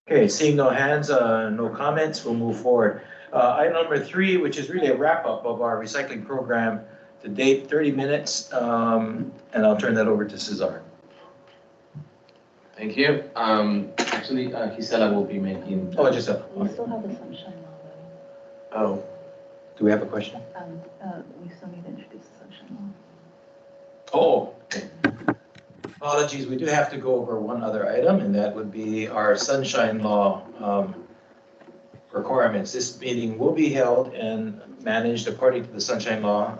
Okay, seeing no hands, no comments, we'll move forward. Item number 3, which is really a wrap-up of our recycling program to date, 30 minutes, and I'll turn that over to Cesar. Thank you. Actually, Gisela will be making. Oh, Gisela. We still have the sunshine law, though. Oh, do we have a question? We still need to introduce the sunshine Oh, law. okay. Apologies, we do have to go over one other item, and that would be our sunshine law requirements. This meeting will be held and managed according to the sunshine law,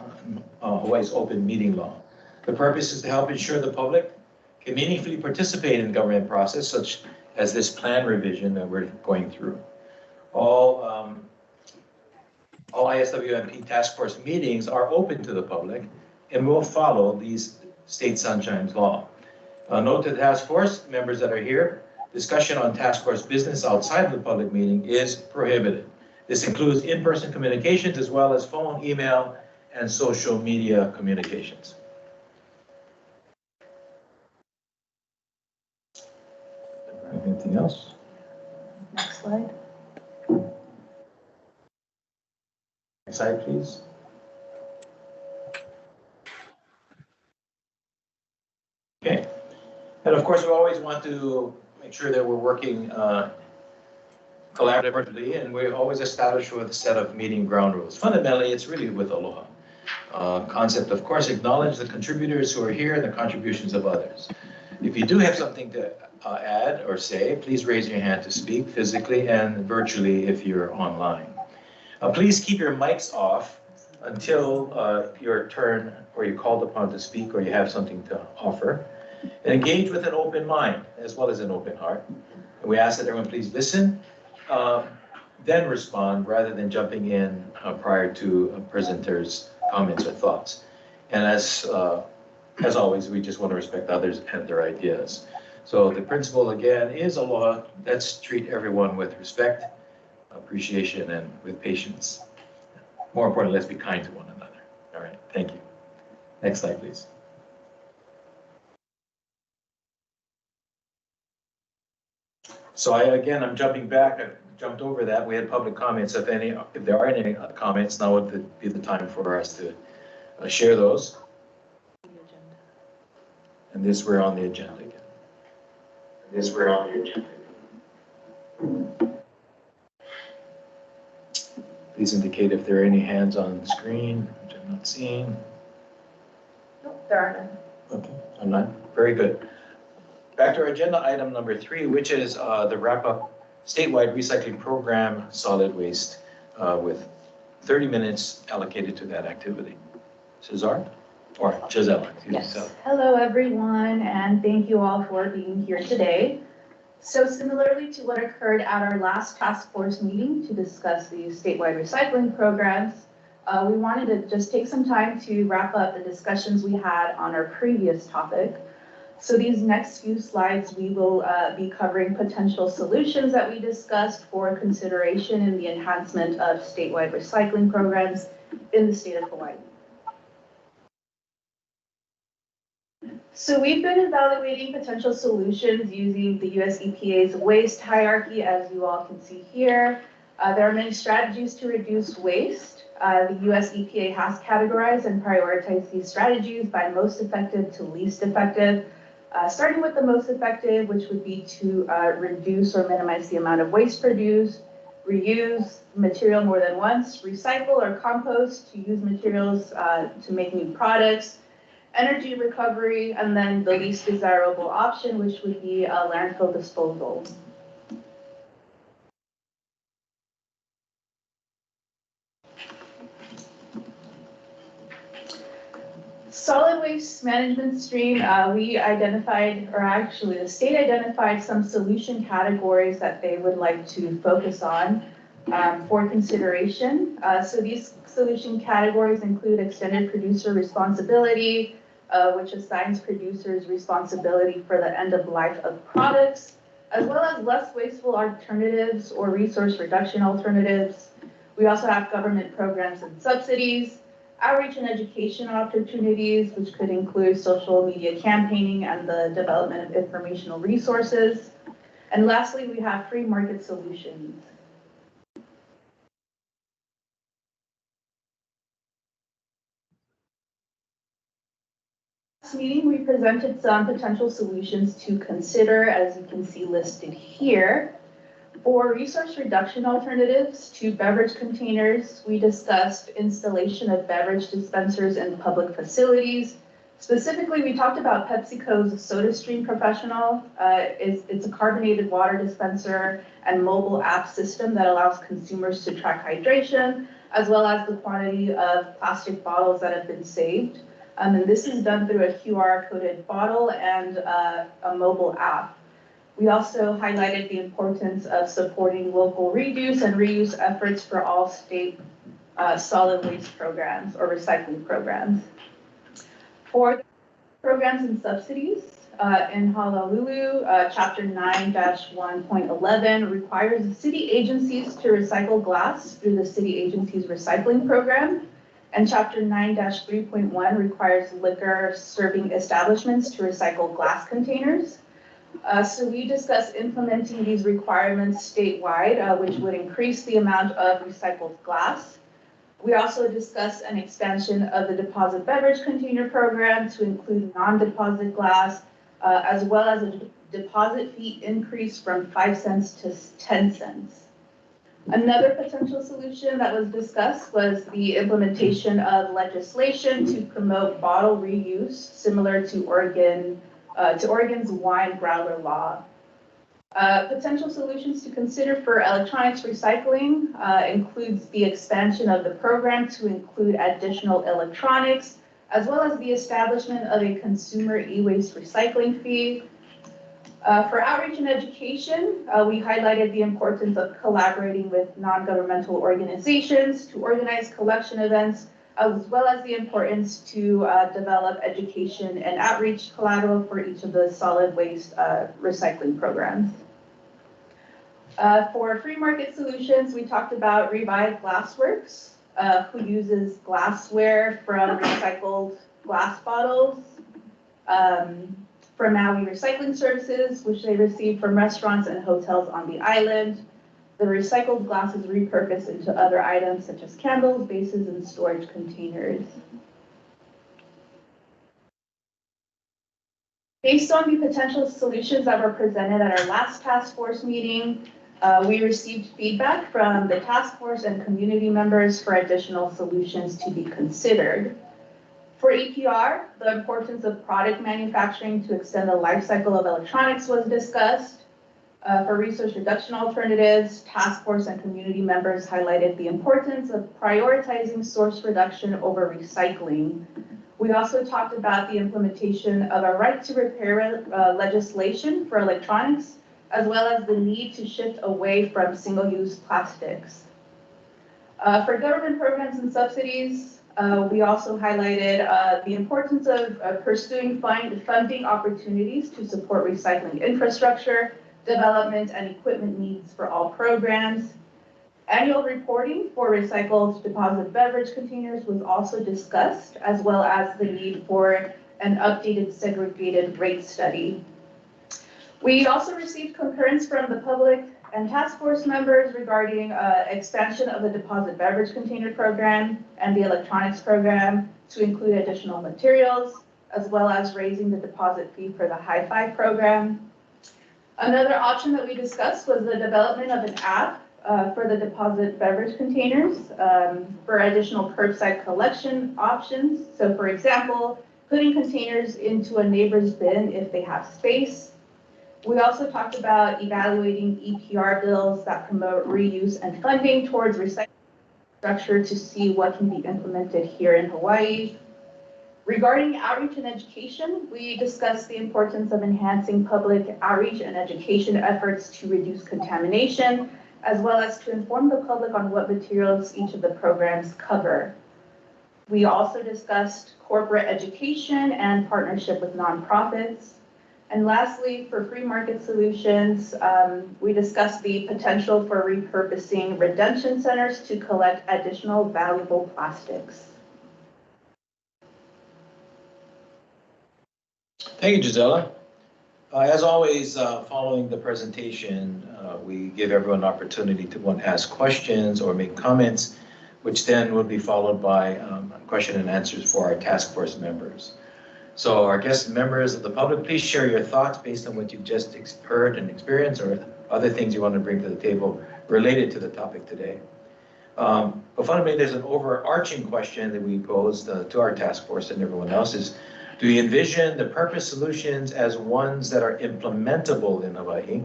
Hawaii's open meeting law. The purpose is to help ensure the public can meaningfully participate in the government process, such as this plan revision that we're going through. All ISWMP task force meetings are open to the public and will follow these state sunshine law. Note to the task force members that are here, discussion on task force business outside of the public meeting is prohibited. This includes in-person communications as well as phone, email, and social media communications. Anything else? Next slide. Next slide, please. Okay. And of course, we always want to make sure that we're working collaboratively, and we always establish with a set of meeting ground rules. Fundamentally, it's really with Aloha. Concept, of course, acknowledge the contributors who are here and the contributions of others. If you do have something to add or say, please raise your hand to speak physically and virtually if you're online. Please keep your mics off until your turn or you're called upon to speak or you have something to offer. And engage with an open mind as well as an open heart. And we ask that everyone please listen, then respond rather than jumping in prior to a presenter's comments or thoughts. And as always, we just want to respect others and their ideas. So the principle again is Aloha. Let's treat everyone with respect, appreciation, and with patience. More importantly, let's be kind to one another. All right, thank you. Next slide, please. So I'm jumping back. I jumped over that. We had public comments. If there are any comments, now would be the time for us to share those. And this we're on the agenda again. Please indicate if there are any hands on the screen, which I'm not seeing. Nope, there are none. Okay, I'm not. Very good. Back to our agenda item number 3, which is the wrap-up statewide recycling program, solid waste, with 30 minutes allocated to that activity. Cesar? Or Gisela. Yes. Hello, everyone, and thank you all for being here today. So similarly to what occurred at our last task force meeting to discuss the statewide recycling programs, we wanted to just take some time to wrap up the discussions we had on our previous topic. So these next few slides, we will be covering potential solutions that we discussed for consideration in the enhancement of statewide recycling programs in the state of Hawaii. So we've been evaluating potential solutions using the US EPA's waste hierarchy, as you all can see here. There are many strategies to reduce waste. The US EPA has categorized and prioritized these strategies by most effective to least effective. Starting with the most effective, which would be to reduce or minimize the amount of waste produced, reuse material more than once, recycle or compost to use materials to make new products, energy recovery, and then the least desirable option, which would be landfill disposal. Solid waste management stream, we identified, or actually the state identified some solution categories that they would like to focus on for consideration. So these solution categories include extended producer responsibility, which assigns producers responsibility for the end of life of products, as well as less wasteful alternatives or resource reduction alternatives. We also have government programs and subsidies, outreach and education opportunities, which could include social media campaigning and the development of informational resources. And lastly, we have free market solutions. Last meeting, we presented some potential solutions to consider, as you can see listed here. For resource reduction alternatives to beverage containers, we discussed installation of beverage dispensers in public facilities. Specifically, we talked about PepsiCo's SodaStream Professional. It's a carbonated water dispenser and mobile app system that allows consumers to track hydration, as well as the quantity of plastic bottles that have been saved. And this is done through a QR-coded bottle and a mobile app. We also highlighted the importance of supporting local reduce and reuse efforts for all state solid waste programs or recycling programs. For programs and subsidies, in Honolulu, Chapter 9-1.11 requires city agencies to recycle glass through the city agency's recycling program. And Chapter 9-3.1 requires liquor serving establishments to recycle glass containers. So we discussed implementing these requirements statewide, which would increase the amount of recycled glass. We also discussed an expansion of the deposit beverage container program to include non-deposit glass, as well as a deposit fee increase from 5 cents to 10 cents. Another potential solution that was discussed was the implementation of legislation to promote bottle reuse, similar to Oregon's wine growler law. Potential solutions to consider for electronics recycling includes the expansion of the program to include additional electronics, as well as the establishment of a consumer e-waste recycling fee. For outreach and education, we highlighted the importance of collaborating with non-governmental organizations to organize collection events, as well as the importance to develop education and outreach collateral for each of the solid waste recycling programs. For free market solutions, we talked about Revive Glassworks, who uses glassware from recycled glass bottles, from Maui Recycling Services, which they receive from restaurants and hotels on the island. The recycled glass is repurposed into other items such as candles, bases, and storage containers. Based on the potential solutions that were presented at our last task force meeting, we received feedback from the task force and community members for additional solutions to be considered. For EPR, the importance of product manufacturing to extend the life cycle of electronics was discussed. For resource reduction alternatives, task force and community members highlighted the importance of prioritizing source reduction over recycling. We also talked about the implementation of a right to repair legislation for electronics, as well as the need to shift away from single-use plastics. For government programs and subsidies, we also highlighted the importance of pursuing funding opportunities to support recycling infrastructure, development, and equipment needs for all programs. Annual reporting for recycled deposit beverage containers was also discussed, as well as the need for an updated segregated rate study. We also received concurrence from the public and task force members regarding expansion of the deposit beverage container program and the electronics program to include additional materials, as well as raising the deposit fee for the High Five program. Another option that we discussed was the development of an app for the deposit beverage containers for additional curbside collection options. So for example, putting containers into a neighbor's bin if they have space. We also talked about evaluating EPR bills that promote reuse and funding towards recycling structure to see what can be implemented here in Hawaii. Regarding outreach and education, we discussed the importance of enhancing public outreach and education efforts to reduce contamination, as well as to inform the public on what materials each of the programs cover. We also discussed corporate education and partnership with nonprofits. And lastly, for free market solutions, we discussed the potential for repurposing redemption centers to collect additional valuable plastics. Thank you, Gisela. As always, following the presentation, we give everyone an opportunity to ask questions or make comments, which then will be followed by question and answers for our task force members. So our guest members of the public, please share your thoughts based on what you've just heard and experienced, or other things you want to bring to the table related to the topic today. But fundamentally, there's an overarching question that we posed to our task force and everyone else is, do you envision the purpose solutions as ones that are implementable in Hawaii?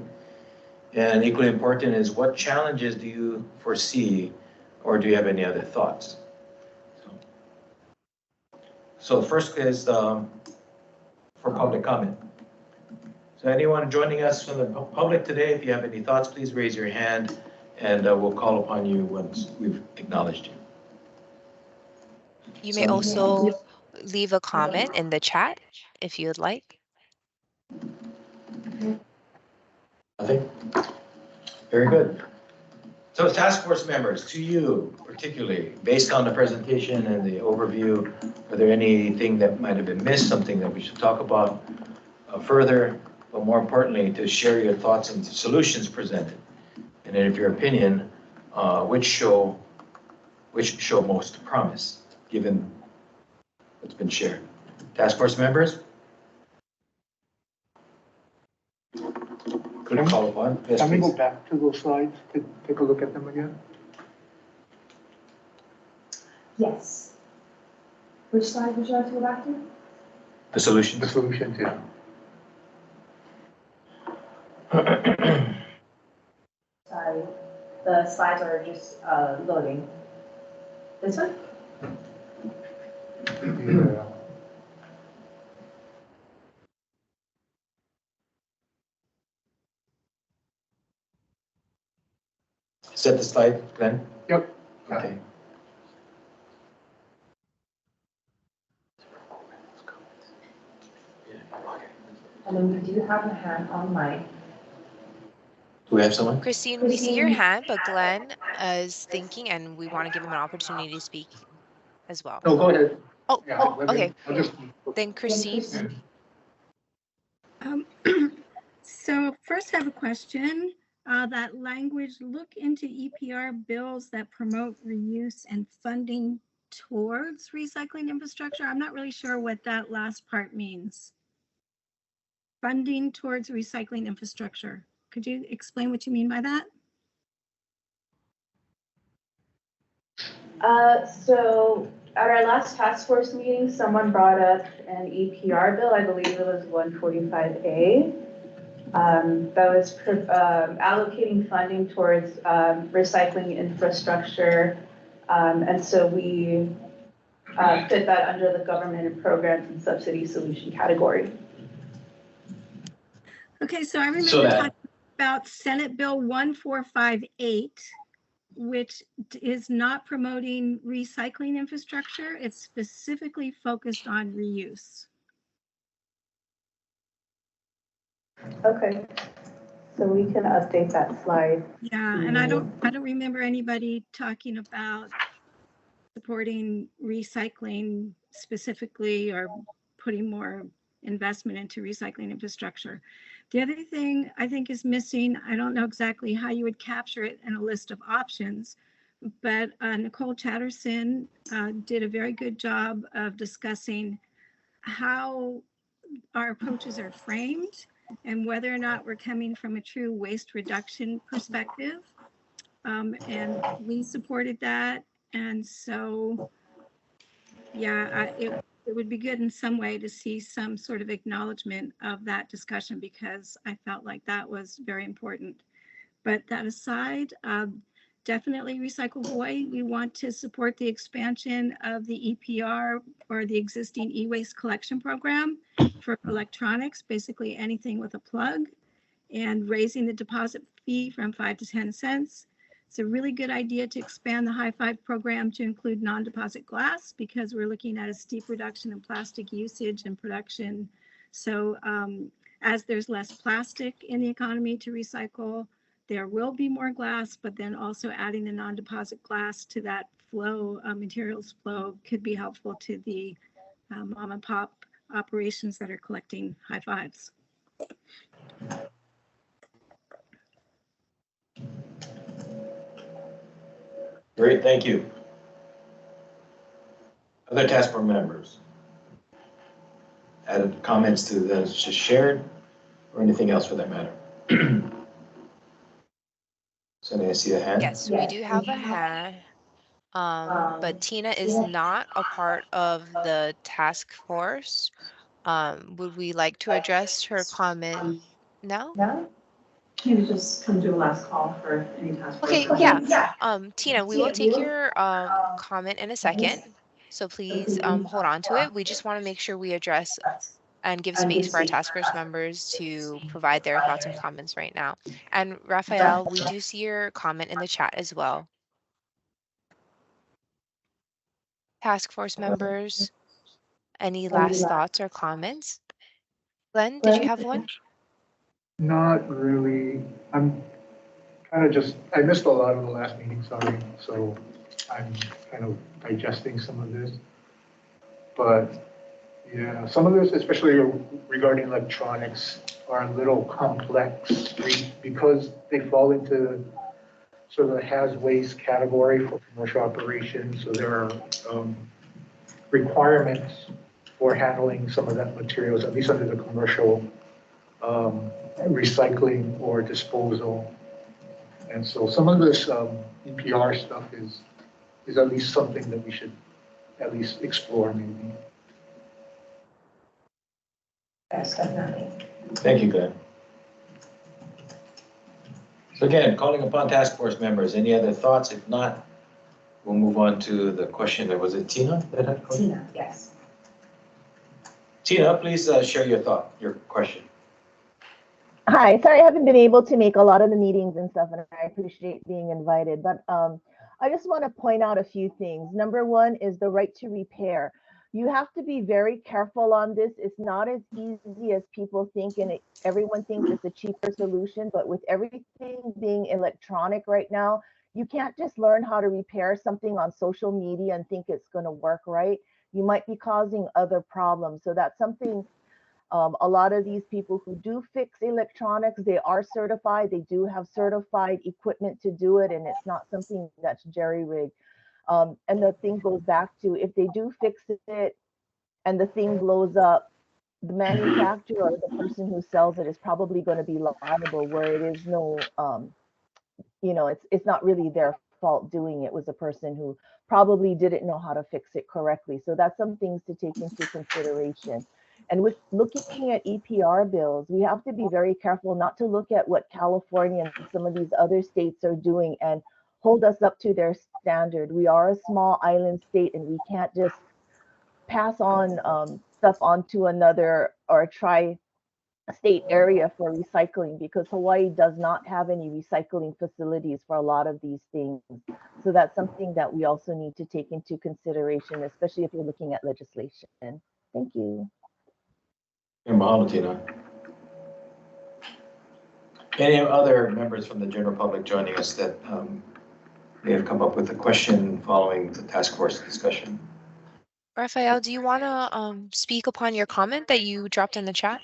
And equally important is, what challenges do you foresee, or do you have any other thoughts? So first is for public comment. So anyone joining us from the public today, if you have any thoughts, please raise your hand and we'll call upon you once we've acknowledged you. You may also leave a comment in the chat if you would like. Nothing? Very good. So task force members, to you particularly, based on the presentation and the overview, are there anything that might have been missed, something that we should talk about further, but more importantly, to share your thoughts and solutions presented? And in your opinion, which show most promise, given what's been shared? Task force members? Could call upon. Yes, Can we please. go back to those slides to take a look at them again? Yes. Which slide would you like to go back to? The solutions. The solutions, yeah. Sorry, the slides are just loading. This one? Yeah. Is that the slide, Glenn? Yep. Okay. And then we do have a hand on mic. Do we have someone? Christine, we see your hand, but Glenn is thinking and we want to give him an opportunity to speak as well. No, go ahead. Oh, Yeah, let me- okay. I'll just- Then Christine. So first I have a question. That language, look into EPR bills that promote reuse and funding towards recycling infrastructure. I'm not really sure what that last part means. Funding towards recycling infrastructure. Could you explain what you mean by that? So at our last task force meeting, someone brought up an EPR bill, I believe it was 145A. That was allocating funding towards recycling infrastructure. And so we fit that under the government and programs and subsidy solution category. Okay, so I remember So that- talking about Senate Bill 1458, which is not promoting recycling infrastructure. It's specifically focused on reuse. Okay, so we can update that slide. Yeah, and I don't remember anybody talking about supporting recycling specifically or putting more investment into recycling infrastructure. The other thing I think is missing, I don't know exactly how you would capture it in a list of options, but Nicole Chatterson did a very good job of discussing how our approaches are framed and whether or not we're coming from a true waste reduction perspective. And we supported that. And so, yeah, it would be good in some way to see some sort of acknowledgement of that discussion, because I felt like that was very important. But that aside, definitely Recycle Hawaii. We want to support the expansion of the EPR, or the existing e-waste collection program for electronics, basically anything with a plug, and raising the deposit fee from 5 to 10 cents. It's a really good idea to expand the High Five program to include non-deposit glass, because we're looking at a steep reduction in plastic usage and production. So as there's less plastic in the economy to recycle, there will be more glass, but then also adding the non-deposit glass to that flow, materials flow, could be helpful to the mom and pop operations that are collecting High Fives. Great, thank you. Other task force members? Added comments to that just shared, or anything else for that matter? So I see a hand. Yes, we do have a hand. But Tina is not a part of the task force. Would we like to address her comment now? Maybe just come to a last call for any task force. Okay, yeah. Tina, we will take your comment in a second. So please hold on to it. We just want to make sure we address and give space for our task force members to provide their thoughts and comments right now. And Raphael, we do see your comment in the chat as well. Task force members, any last thoughts or comments? Glenn, did you have one? Not really. I'm kind of just, I missed a lot of the last meeting, sorry. So I'm kind of digesting some of this. But yeah, some of this, especially regarding electronics, are a little complex because they fall into sort of the has waste category for commercial operations. So there are requirements for handling some of that materials, at least under the commercial recycling or disposal. And so some of this EPR stuff is at least something that we should at least explore maybe. Yes, definitely. Thank you, Glenn. So again, calling upon task force members, any other thoughts? If not, we'll move on to the question. Was it Tina that had a question? Tina, yes. Tina, please share your thought, your question. Hi, sorry I haven't been able to make a lot of the meetings and stuff, and I appreciate being invited, but I just want to point out a few things. Number one is the right to repair. You have to be very careful on this. It's not as easy as people think, and everyone thinks it's a cheaper solution, but with everything being electronic right now, you can't just learn how to repair something on social media and think it's going to work right. You might be causing other problems. So that's something a lot of these people who do fix electronics, they are certified. They do have certified equipment to do it, and it's not something that's jerry-rigged. And the thing goes back to, if they do fix it and the thing blows up, the manufacturer or the person who sells it is probably going to be liable, where it is no, you know, it's not really their fault doing it. It was a person who probably didn't know how to fix it correctly. So that's some things to take into consideration. And with looking at EPR bills, we have to be very careful not to look at what California and some of these other states are doing and hold us up to their standard. We are a small island state, and we can't just pass on stuff onto another or tri-state area for recycling, because Hawaii does not have any recycling facilities for a lot of these things. So that's something that we also need to take into consideration, especially if you're looking at legislation. Thank you. And mahalo, Tina. Any other members from the general public joining us that may have come up with a question following the task force discussion? Raphael, do you want to speak upon your comment that you dropped in the chat?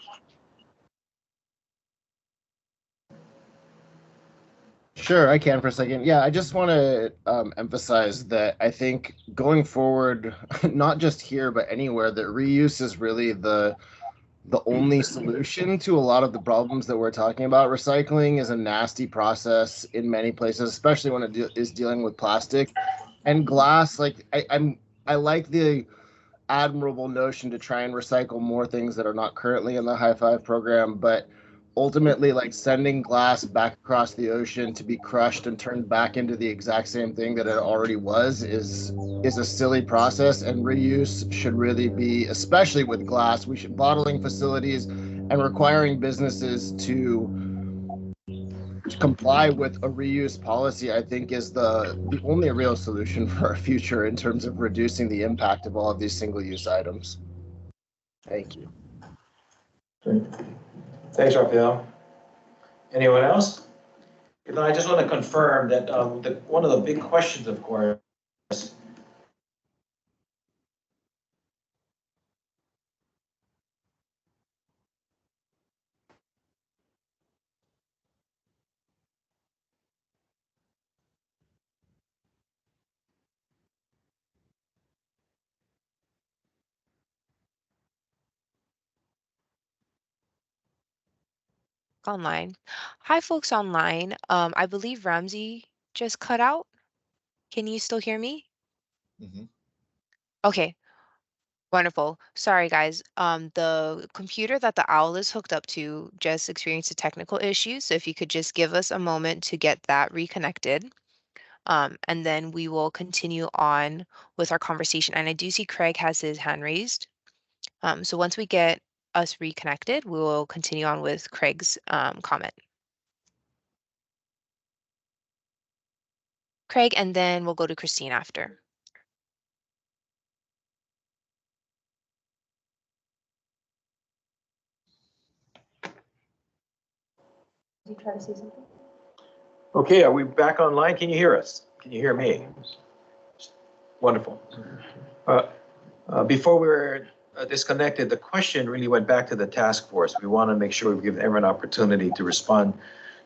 Sure, I can for a second. Yeah, I just want to emphasize that I think going forward, not just here, but anywhere, that reuse is really the only solution to a lot of the problems that we're talking about. Recycling is a nasty process in many places, especially when it is dealing with plastic and glass. Like I like the admirable notion to try and recycle more things that are not currently in the High Five program, but ultimately, like, sending glass back across the ocean to be crushed and turned back into the exact same thing that it already was is a silly process. And reuse should really be, especially with glass, bottling facilities and requiring businesses to comply with a reuse policy, I think, is the only real solution for our future in terms of reducing the impact of all of these single-use items. Thank you. Great. Thanks, Raphael. Anyone else? You know, I just want to confirm that one of the big questions, of course, back online. Hi, folks online. I believe Ramsey just cut out. Can you still hear me? Okay, wonderful. Sorry, guys. The computer that the OWL is hooked up to just experienced a technical issue. So if you could just give us a moment to get that reconnected. And then we will continue on with our conversation. And I do see Craig has his hand raised. So once we get us reconnected, we will continue on with Craig's comment. Craig, and then we'll go to Christine after. Did you try to say something? Okay, are we back online? Can you hear us? Can you hear me? Wonderful. Before we were disconnected, the question really went back to the task force. We want to make sure we give everyone an opportunity to respond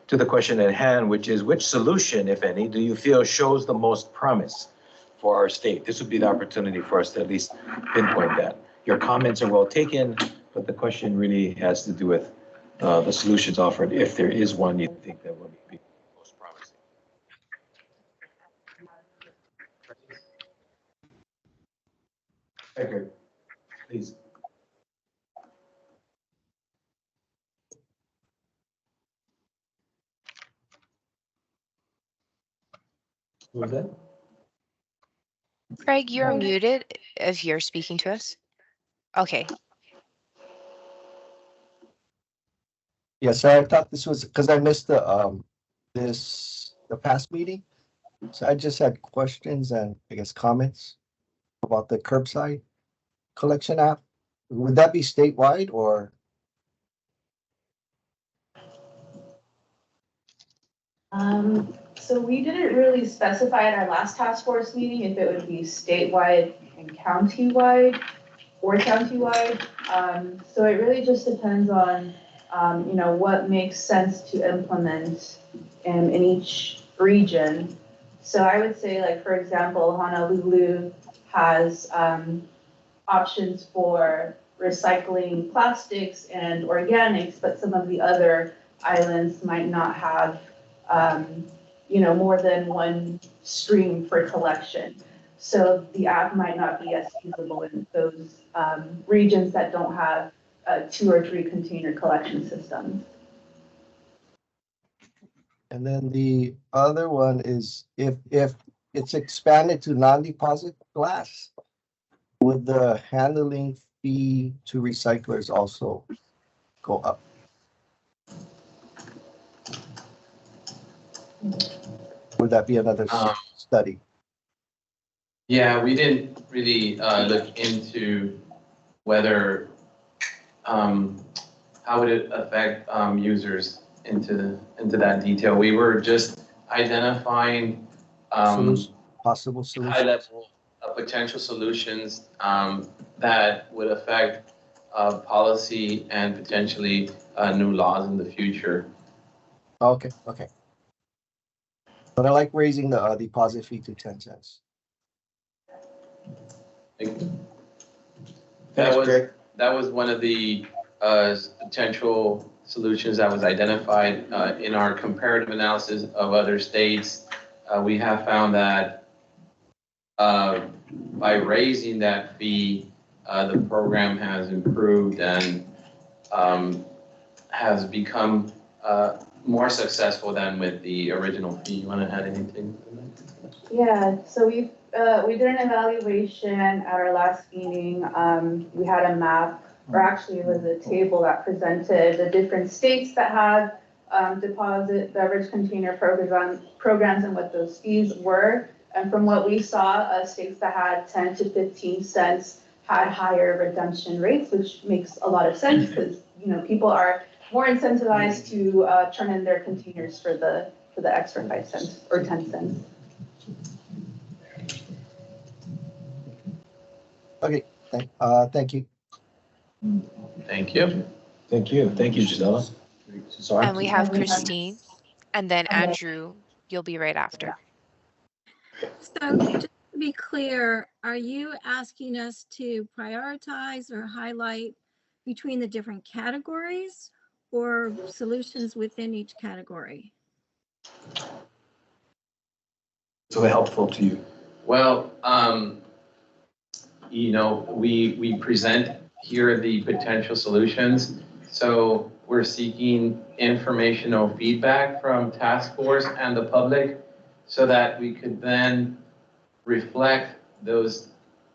to the question at hand, which is which solution, if any, do you feel shows the most promise for our state? This would be the opportunity for us to at least pinpoint that. Your comments are well taken, but the question really has to do with the solutions offered, if there is one you think that would be most promising. Edgar, please. Who was that? Craig, you're muted if you're speaking to us. Okay. Yeah, so I thought this was because I missed the past meeting. So I just had questions and I guess comments about the curbside collection app. Would that be statewide or? So we didn't really specify at our last task force meeting if it would be statewide and countywide or countywide. So it really just depends on, you know, what makes sense to implement in each region. So I would say, like, for example, Honolulu has options for recycling plastics and organics, but some of the other islands might not have, you know, more than one stream for collection. So the app might not be as feasible in those regions that don't have 2 or 3 container collection systems. And then the other one is if it's expanded to non-deposit glass, would the handling fee to recyclers also go up? Would that be another study? Yeah, we didn't really look into whether, how would it affect users into that detail. We were just identifying possible solutions. high-level potential solutions that would affect policy and potentially new laws in the future. Okay. But I like raising the deposit fee to 10 cents. That was one of the potential solutions that was identified in our comparative analysis of other states. We have found that by raising that fee, the program has improved and has become more successful than with the original fee. You want to add anything? Yeah, so we did an evaluation at our last meeting. We had a map, or actually it was a table that presented the different states that had deposit beverage container programs and what those fees were. And from what we saw, states that had 10 to 15 cents had higher redemption rates, which makes a lot of sense because, you know, people are more incentivized to turn in their containers for the extra 5 cents or 10 cents. Okay, thank you. Thank you. Thank you, Gisela. And we have Christine, and then Andrew, you'll be right after. So just to be clear, are you asking us to prioritize or highlight between the different categories? or solutions within each category? So helpful to you. Well, we present here the potential solutions. So we're seeking informational feedback from task force and the public so that we could then reflect those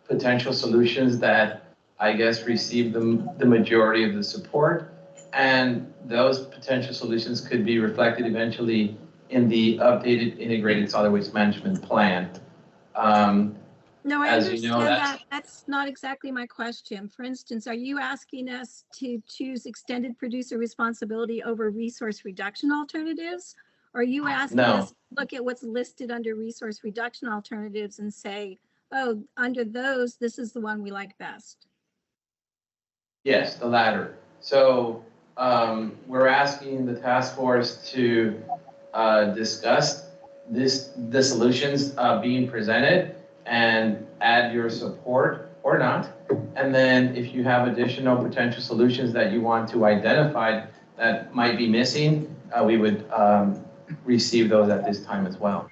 potential solutions that I guess receive the majority of the support. And those potential solutions could be reflected eventually in the updated integrated solid waste management plan. No, I As you know, understand that. That's not exactly my question. For instance, are you asking us to choose extended producer responsibility over resource reduction alternatives? Or are you asking No. us to look at what's listed under resource reduction alternatives and say, oh, under those, this is the one we like best? Yes, the latter. So we're asking the task force to discuss the solutions being presented and add your support or not. And then if you have additional potential solutions that you want to identify that might be missing, we would receive those at this time as well.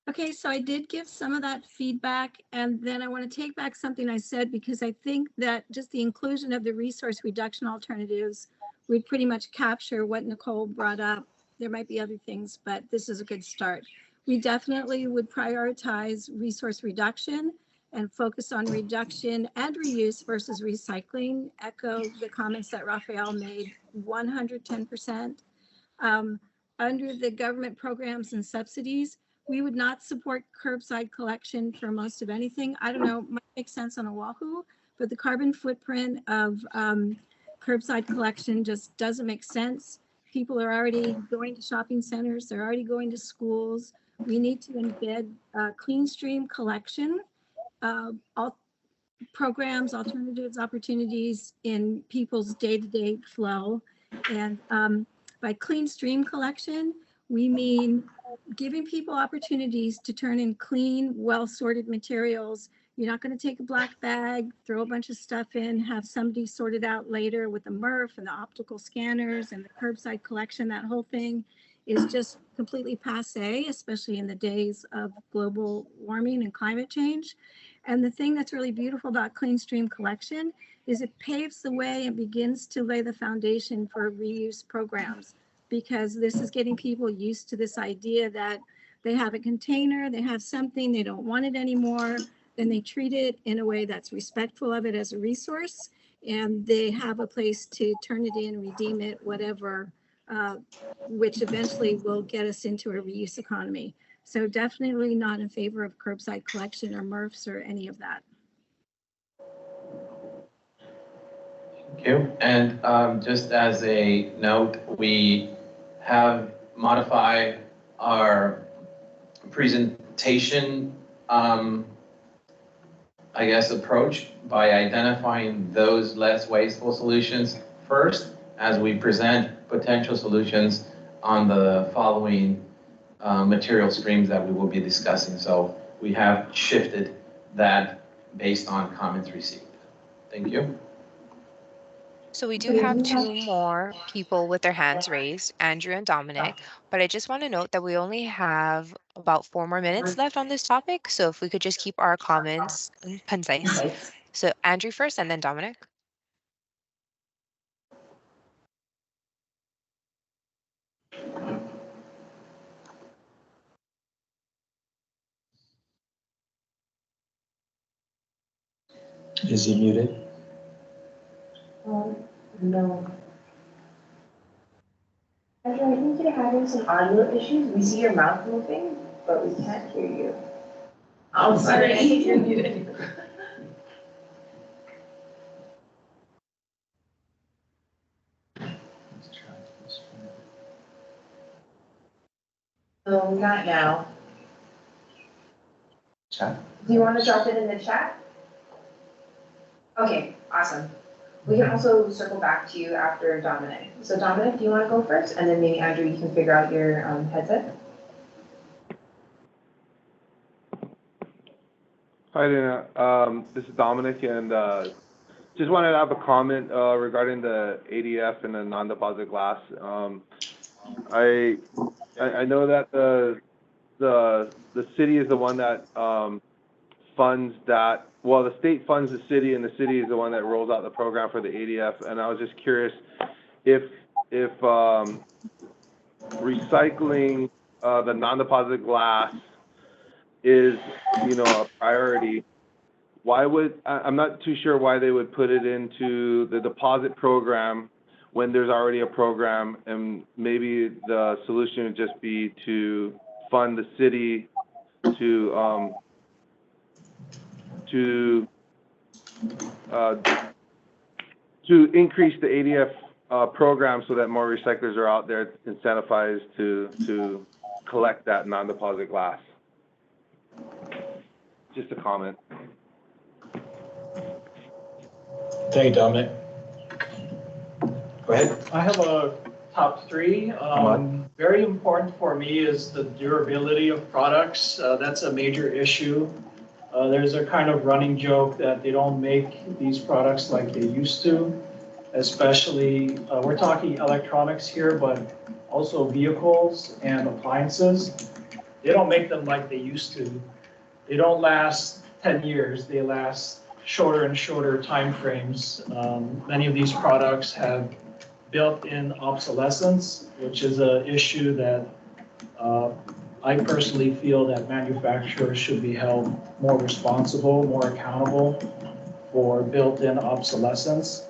Okay, so I did give some of that feedback, and then I want to take back something I said because I think that just the inclusion of the resource reduction alternatives would pretty much capture what Nicole brought up. There might be other things, but this is a good start. We definitely would prioritize resource reduction and focus on reduction and reuse versus recycling. Echo the comments that Rafael made, 110%. Under the government programs and subsidies, we would not support curbside collection for most of anything. I don't know, might make sense on Oahu, but the carbon footprint of curbside collection just doesn't make sense. People are already going to shopping centers, they're already going to schools. We need to embed clean stream collection, all programs, alternatives, opportunities in people's day-to-day flow. And by clean stream collection, we mean giving people opportunities to turn in clean, well-sorted materials. You're not going to take a black bag, throw a bunch of stuff in, have somebody sort it out later with the MRF and the optical scanners and the curbside collection. That whole thing is just completely passe, especially in the days of global warming and climate change. And the thing that's really beautiful about clean stream collection is it paves the way and begins to lay the foundation for reuse programs, because this is getting people used to this idea that they have a container, they have something, they don't want it anymore, then they treat it in a way that's respectful of it as a resource, and they have a place to turn it in, redeem it, whatever, which eventually will get us into a reuse economy. So definitely not in favor of curbside collection or MRFs or any of that. Thank you. And just as a note, we have modified our presentation, approach by identifying those less wasteful solutions first as we present potential solutions on the following material streams that we will be discussing. So we have shifted that based on comments received. Thank you. So we do have two more people with their hands raised, Andrew and Dominic, but I just want to note that we only have about 4 more minutes left on this topic. So if we could just keep our comments concise. So Andrew first and then Dominic. Is he muted? No. Andrew, I think you're having some audio issues. We see your mouth moving, but we can't hear you. I'm sorry, I think you're muted. No, not now. Chat? Do you want to drop it in the chat? Okay, awesome. We can also circle back to you after Dominic. So Dominic, do you want to go first? And then maybe Andrew, you can figure out your headset. Hi, Dana. This is Dominic, and just wanted to have a comment regarding the ADF and the non-deposit glass. I know that the city is the one that funds that. Well, the state funds the city, and the city is the one that rolls out the program for the ADF. And I was just curious if recycling the non-deposit glass is, a priority. Why would, I'm not too sure why they would put it into the deposit program when there's already a program, and maybe the solution would just be to fund the city to increase the ADF program so that more recyclers are out there incentivized to collect that non-deposit glass. Just a comment. Thank you, Dominic. Go ahead. I have a top three. Very important for me is the durability of products. That's a major issue. There's a kind of running joke that they don't make these products like they used to, especially, we're talking electronics here, but also vehicles and appliances. They don't make them like they used to. They don't last 10 years. They last shorter and shorter time frames. Many of these products have built-in obsolescence, which is an issue that I personally feel that manufacturers should be held more responsible, more accountable for built-in obsolescence.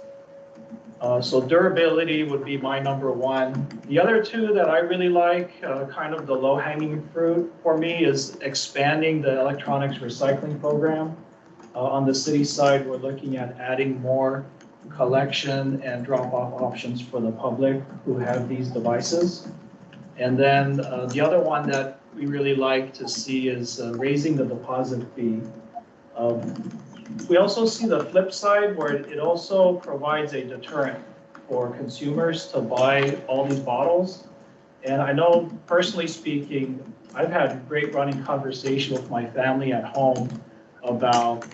So durability would be my number one. The other two that I really like, kind of the low-hanging fruit for me, is expanding the electronics recycling program. On the city side, we're looking at adding more collection and drop-off options for the public who have these devices. And then the other one that we really like to see is raising the deposit fee. We also see the flip side where it also provides a deterrent for consumers to buy all these bottles. And I know, personally speaking, I've had great running conversation with my family at home about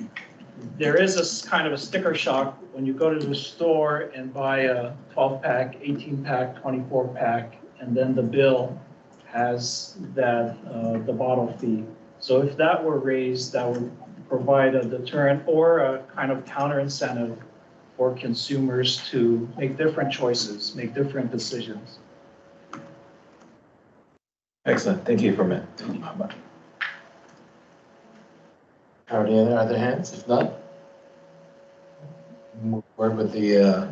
there is a kind of a sticker shock when you go to the store and buy a 12-pack, 18-pack, 24-pack, and then the bill has that the bottle fee. So if that were raised, that would provide a deterrent or a kind of counter incentive for consumers to make different choices, make different decisions. Excellent. Thank you for that. Are there any other hands? If not, move forward with the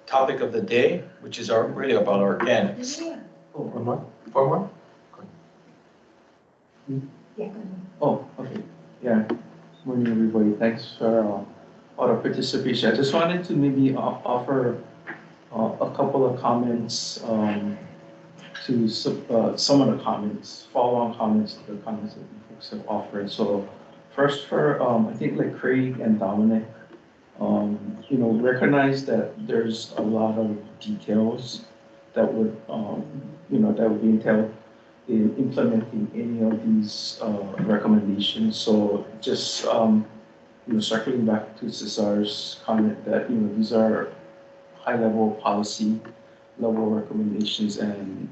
topic of the day, which is really about organics. Oh, one more? Four more? Yeah. Oh, okay. Yeah. Morning, everybody. Thanks for all the participation. I just wanted to maybe offer a couple of comments to some of the comments, follow-on comments to the comments that you folks have offered. So first for, I think like Craig and Dominic, recognize that there's a lot of details that would, that would be entailed in implementing any of these recommendations. So just, circling back to Cesar's comment that, these are high-level policy level recommendations, and,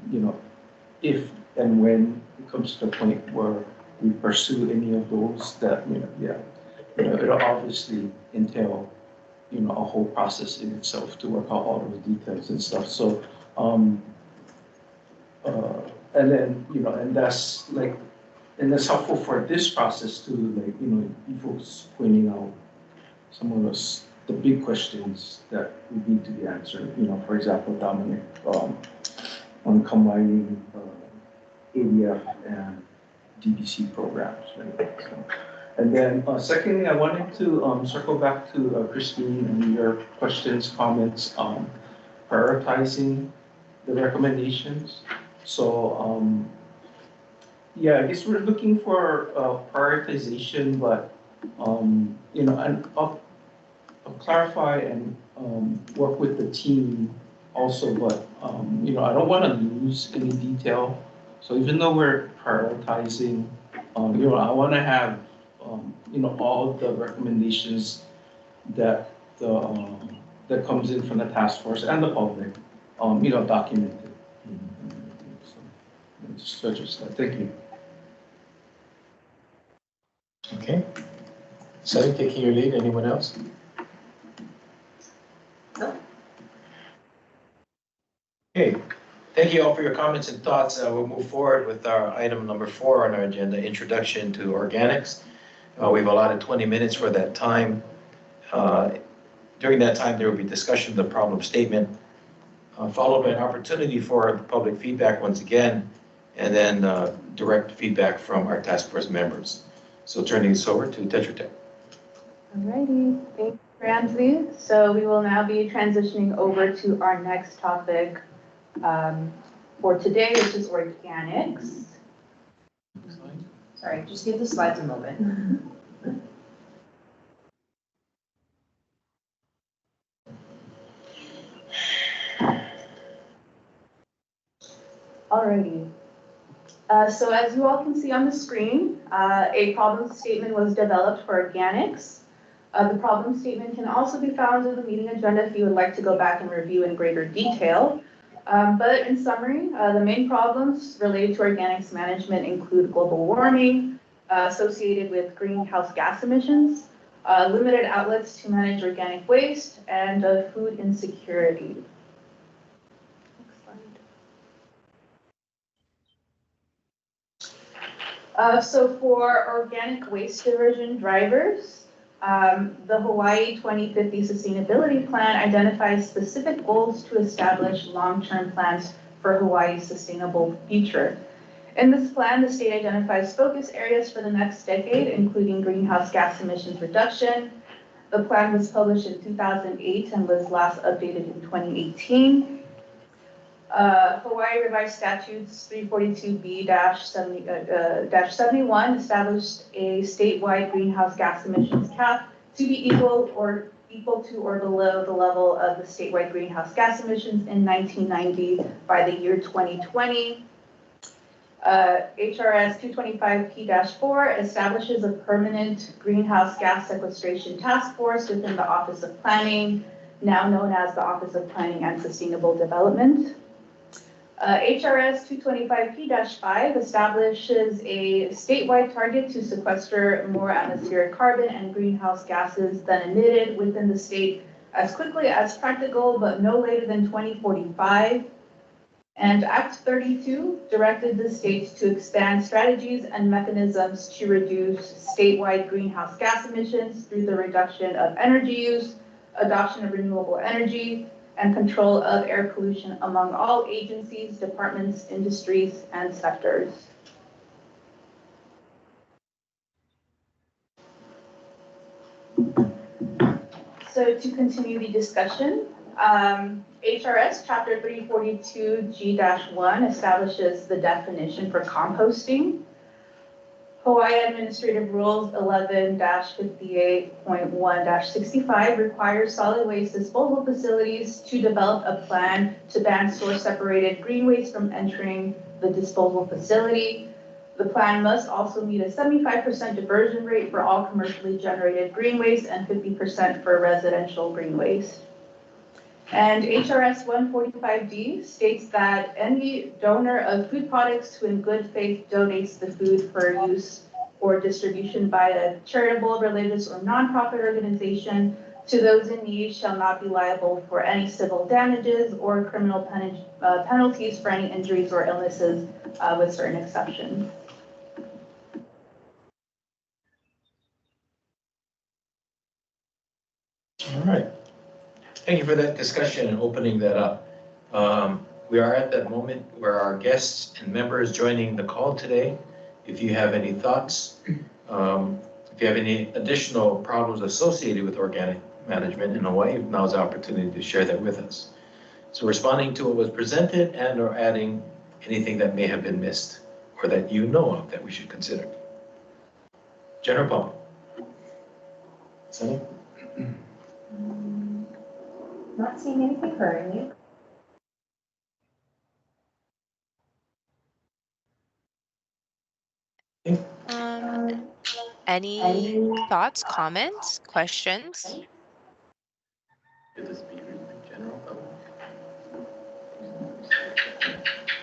if and when it comes to the point where we pursue any of those, that, it'll obviously entail, a whole process in itself to work out all those details and stuff. So, and then, and that's like, and that's helpful for this process too, like, you folks pointing out some of the big questions that would need to be answered. For example, Dominic, on combining ADF and DBC programs, right? So, and then secondly, I wanted to circle back to Christine and your questions, comments on prioritizing the recommendations. So, yeah, I guess we're looking for prioritization, but, and I'll clarify and work with the team also, but, I don't want to lose any detail. So even though we're prioritizing, I want to have, all the recommendations that that comes in from the task force and the public, documented. So, just to address that. Thank you. Okay. Sally, taking your lead, anyone else? No. Okay, thank you all for your comments and thoughts. We'll move forward with our item number 4 on our agenda, Introduction to Organics. We've allotted 20 minutes for that time. During that time, there will be discussion of the problem statement, followed by an opportunity for the public feedback once again, and then direct feedback from our task force members. So turning this over to Tetra Tech. Alrighty, thank you, Ramsey. So we will now be transitioning over to our next topic for today, which is organics. Sorry, just give the slides a moment. Alrighty. So as you all can see on the screen, a problem statement was developed for organics. The problem statement can also be found in the meeting agenda if you would like to go back and review in greater detail. But in summary, the main problems related to organics management include global warming associated with greenhouse gas emissions, limited outlets to manage organic waste, and food insecurity. So for organic waste diversion drivers, the Hawaii 2050 Sustainability Plan identifies specific goals to establish long-term plans for Hawaii's sustainable future. In this plan, the state identifies focus areas for the next decade, including greenhouse gas emissions reduction. The plan was published in 2008 and was last updated in 2018. Hawaii Revised Statutes 342B-71 established a statewide greenhouse gas emissions cap to be equal to or below the level of the statewide greenhouse gas emissions in 1990 by the year 2020. HRS 225P-4 establishes a permanent greenhouse gas sequestration task force within the Office of Planning, now known as the Office of Planning and Sustainable Development. HRS 225P-5 establishes a statewide target to sequester more atmospheric carbon and greenhouse gases than emitted within the state as quickly as practical, but no later than 2045. And Act 32 directed the states to expand strategies and mechanisms to reduce statewide greenhouse gas emissions through the reduction of energy use, adoption of renewable energy, and control of air pollution among all agencies, departments, industries, and sectors. So to continue the discussion, HRS Chapter 342G-1 establishes the definition for composting. Hawaii Administrative Rules 11-58.1-65 requires solid waste disposal facilities to develop a plan to ban source-separated green waste from entering the disposal facility. The plan must also meet a 75% diversion rate for all commercially generated green waste and 50% for residential green waste. And HRS 145D states that any donor of food products who in good faith donates the food for use or distribution by a charitable, religious, or nonprofit organization to those in need shall not be liable for any civil damages or criminal penalties for any injuries or illnesses with certain exceptions. All right. Thank you for that discussion and opening that up. We are at that moment where our guests and members joining the call today, if you have any thoughts, if you have any additional problems associated with organic management in Hawaii, now's the opportunity to share that with us. So responding to what was presented and or adding anything that may have been missed or that you know of that we should consider. General public. Sunny? Not seeing anything currently. Any thoughts, comments, questions? Should this be in general?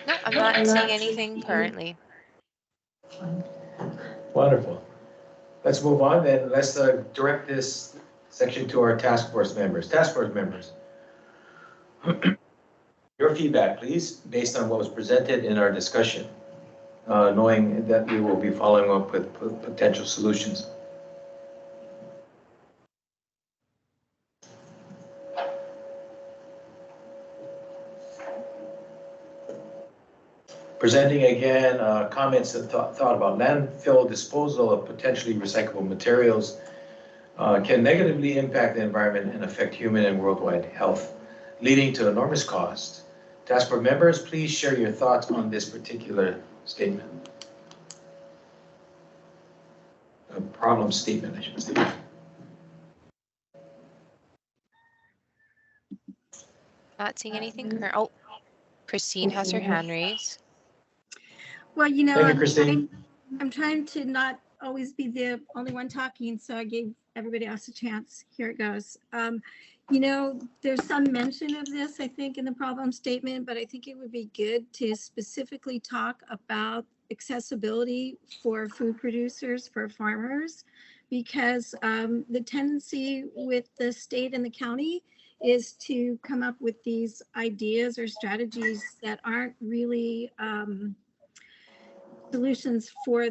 No, I'm not seeing anything currently. Wonderful. Let's move on then. Let's direct this section to our task force members. Task force members. Your feedback, please, based on what was presented in our discussion, knowing that we will be following up with potential solutions. Presenting again comments and thought about landfill disposal of potentially recyclable materials can negatively impact the environment and affect human and worldwide health, leading to enormous cost. Task force members, please share your thoughts on this particular statement. A problem statement, I should say. Not seeing anything current. Oh, Christine has her hand raised. Well, you know, Thank you, Christine. I'm trying to not always be the only one talking, so I gave everybody else a chance. Here it goes. You know, there's some mention of this, I think, in the problem statement, but I think it would be good to specifically talk about accessibility for food producers, for farmers, because the tendency with the state and the county is to come up with these ideas or strategies that aren't really solutions for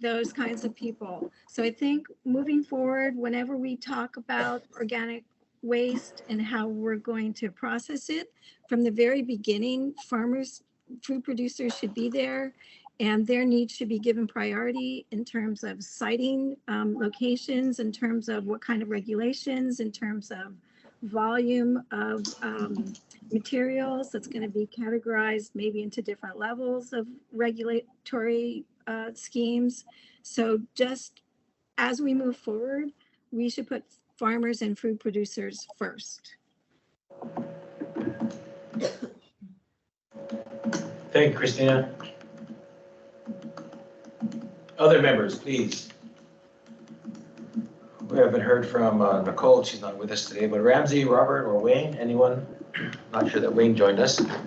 those kinds of people. So I think moving forward, whenever we talk about organic waste and how we're going to process it, from the very beginning, farmers, food producers should be there, and their needs should be given priority in terms of siting locations, in terms of what kind of regulations, in terms of volume of materials that's going to be categorized maybe into different levels of regulatory schemes. So just as we move forward, we should put farmers and food producers first. Thank you, Christina. Other members, please. We haven't heard from Nicole, she's not with us today, but Ramsey, Robert, or Wayne, anyone? Not sure that Wayne joined us. Not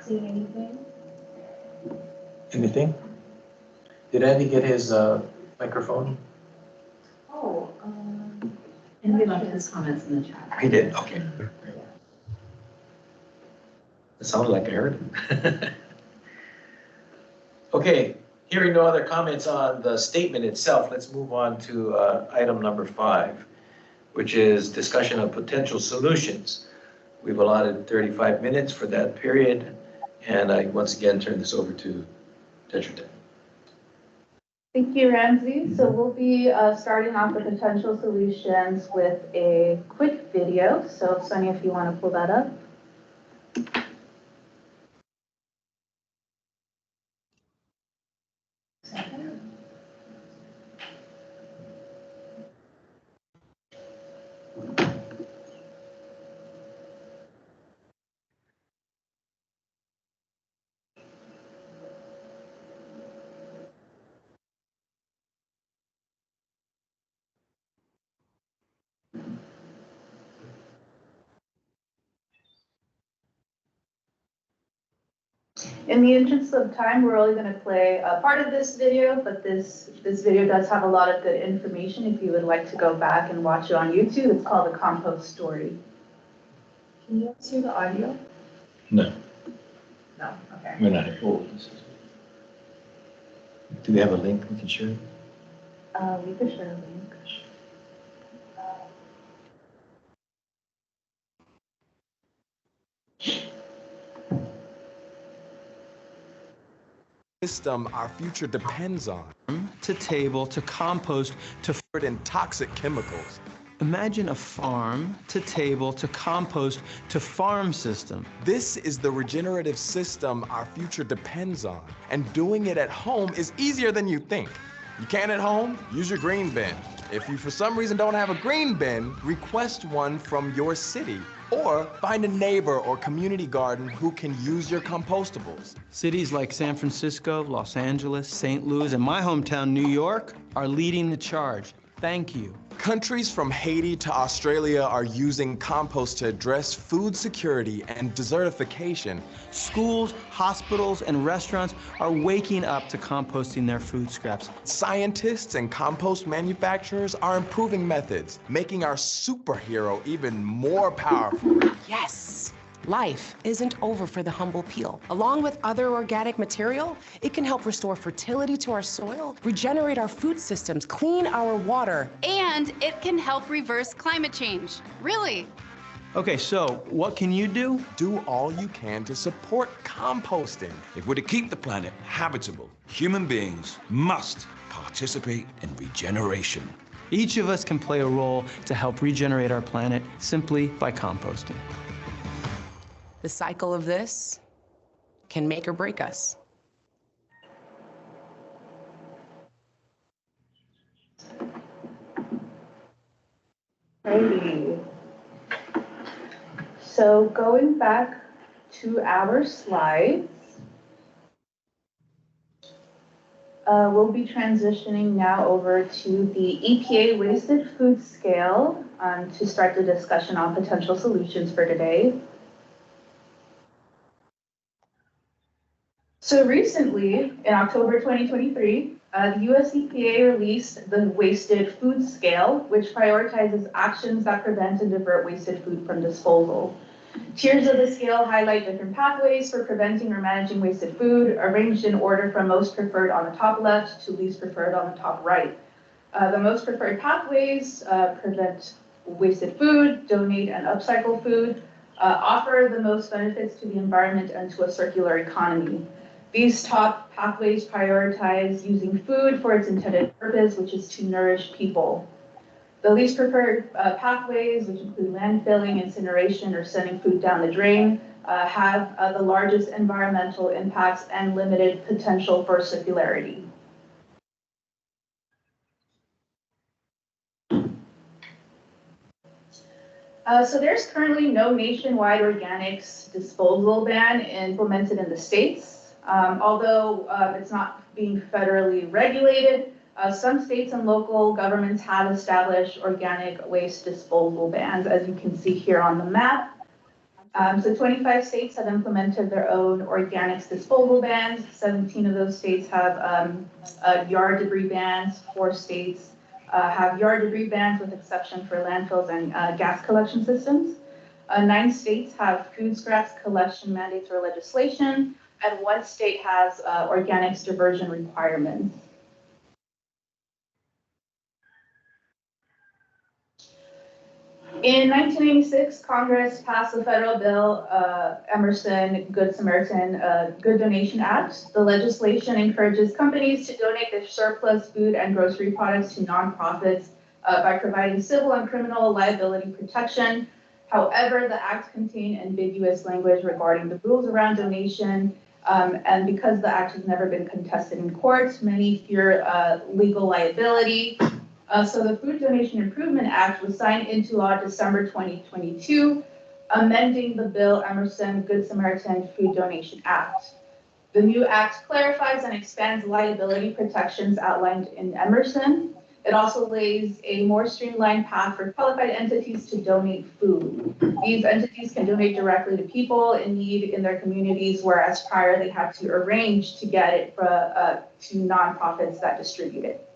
seeing anything. Anything? Did Andy get his microphone? Oh, And we left his comments in the chat. He did, okay. It sounded like I heard him. Okay, hearing no other comments on the statement itself, let's move on to item number 5, which is discussion of potential solutions. We've allotted 35 minutes for that period, and I once again turn this over to Tetra Tech. Thank you, Ramsey. So we'll be starting off the potential solutions with a quick video. So Sonia, if you want to pull that up. In the interest of time, we're only going to play a part of this video, but this video does have a lot of good information if you would like to go back and watch it on YouTube. It's called The Compost Story. Can you guys hear the audio? No, No, okay. we're not. Do we have a link we can share? We could share a link. System our future depends on. To table, to compost, to and toxic chemicals. Imagine a farm to table to compost to farm system. This is the regenerative system our future depends on. And doing it at home is easier than you think. You can't at home? Use your green bin. If you for some reason don't have a green bin, request one from your city. Or find a neighbor or community garden who can use your compostables. Cities like San Francisco, Los Angeles, St. Louis, and my hometown, New York, are leading the charge. Thank you. Countries from Haiti to Australia are using compost to address food security and desertification. Schools, hospitals, and restaurants are waking up to composting their food scraps. Scientists and compost manufacturers are improving methods, making our superhero even more powerful. Yes! Life isn't over for the humble peel. Along with other organic material, it can help restore fertility to our soil, regenerate our food systems, clean our water. And it can help reverse climate change. Really. Okay, so what can you do? Do all you can to support composting. If we're to keep the planet habitable, human beings must participate in regeneration. Each of us can play a role to help regenerate our planet simply by composting. The cycle of this can make or break us. Righty. So going back to our slides, we'll be transitioning now over to the EPA wasted food scale to start the discussion on potential solutions for today. So recently, in October 2023, the US EPA released the Wasted Food Scale, which prioritizes actions that prevent and divert wasted food from disposal. Tiers of the scale highlight different pathways for preventing or managing wasted food, arranged in order from most preferred on the top left to least preferred on the top right. The most preferred pathways prevent wasted food, donate and upcycle food, offer the most benefits to the environment and to a circular economy. These top pathways prioritize using food for its intended purpose, which is to nourish people. The least preferred pathways, which include landfilling, incineration, or sending food down the drain, have the largest environmental impacts and limited potential for circularity. So there's currently no nationwide organics disposal ban implemented in the states. Although it's not being federally regulated, some states and local governments have established organic waste disposal bans, as you can see here on the map. So 25 states have implemented their own organics disposal bans. 17 of those states have yard debris bans. 4 states have yard debris bans with exception for landfills and gas collection systems. 9 states have food scraps collection mandates or legislation, and 1 state has organics diversion requirements. In 1986, Congress passed the federal bill, Emerson Good Samaritan Good Donation Act. The legislation encourages companies to donate their surplus food and grocery products to nonprofits by providing civil and criminal liability protection. However, the act contained ambiguous language regarding the rules around donation, and because the act has never been contested in court, many fear legal liability. So the Food Donation Improvement Act was signed into law December 2022, amending the bill Emerson Good Samaritan Food Donation Act. The new act clarifies and expands liability protections outlined in Emerson. It also lays a more streamlined path for qualified entities to donate food. These entities can donate directly to people in need in their communities, whereas prior they had to arrange to get it to nonprofits that distribute it.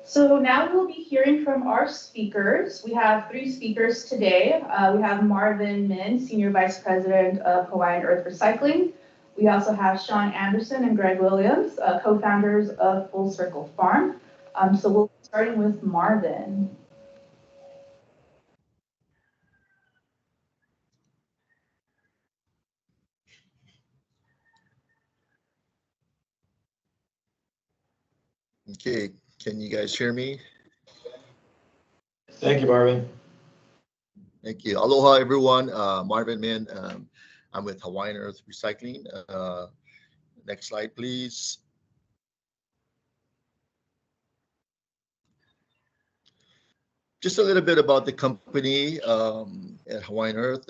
So now we'll be hearing from our speakers. We have 3 speakers today. We have Marvin Min, Senior Vice President of Hawaiian Earth Recycling. We also have Sean Anderson and Greg Williams, co-founders of Full Circle Farm. So we'll be starting with Marvin. Okay, can you guys hear me? Thank you, Marvin. Thank you. Aloha, everyone. Marvin Min. I'm with Hawaiian Earth Recycling. Next slide, please. Just a little bit about the company at Hawaiian Earth.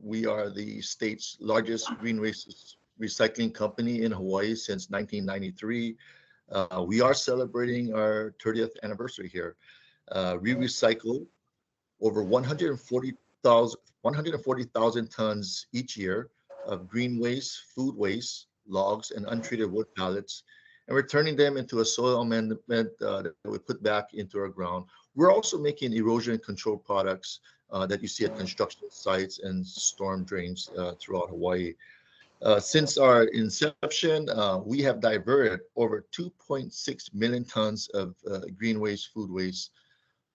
We are the state's largest green waste recycling company in Hawaii since 1993. We are celebrating our 30th anniversary here. We recycle over 140,000 tons each year of green waste, food waste, logs, and untreated wood pallets, and we're turning them into a soil amendment that we put back into our ground. We're also making erosion control products that you see at construction sites and storm drains throughout Hawaii. Since our inception, we have diverted over 2.6 million tons of green waste, food waste,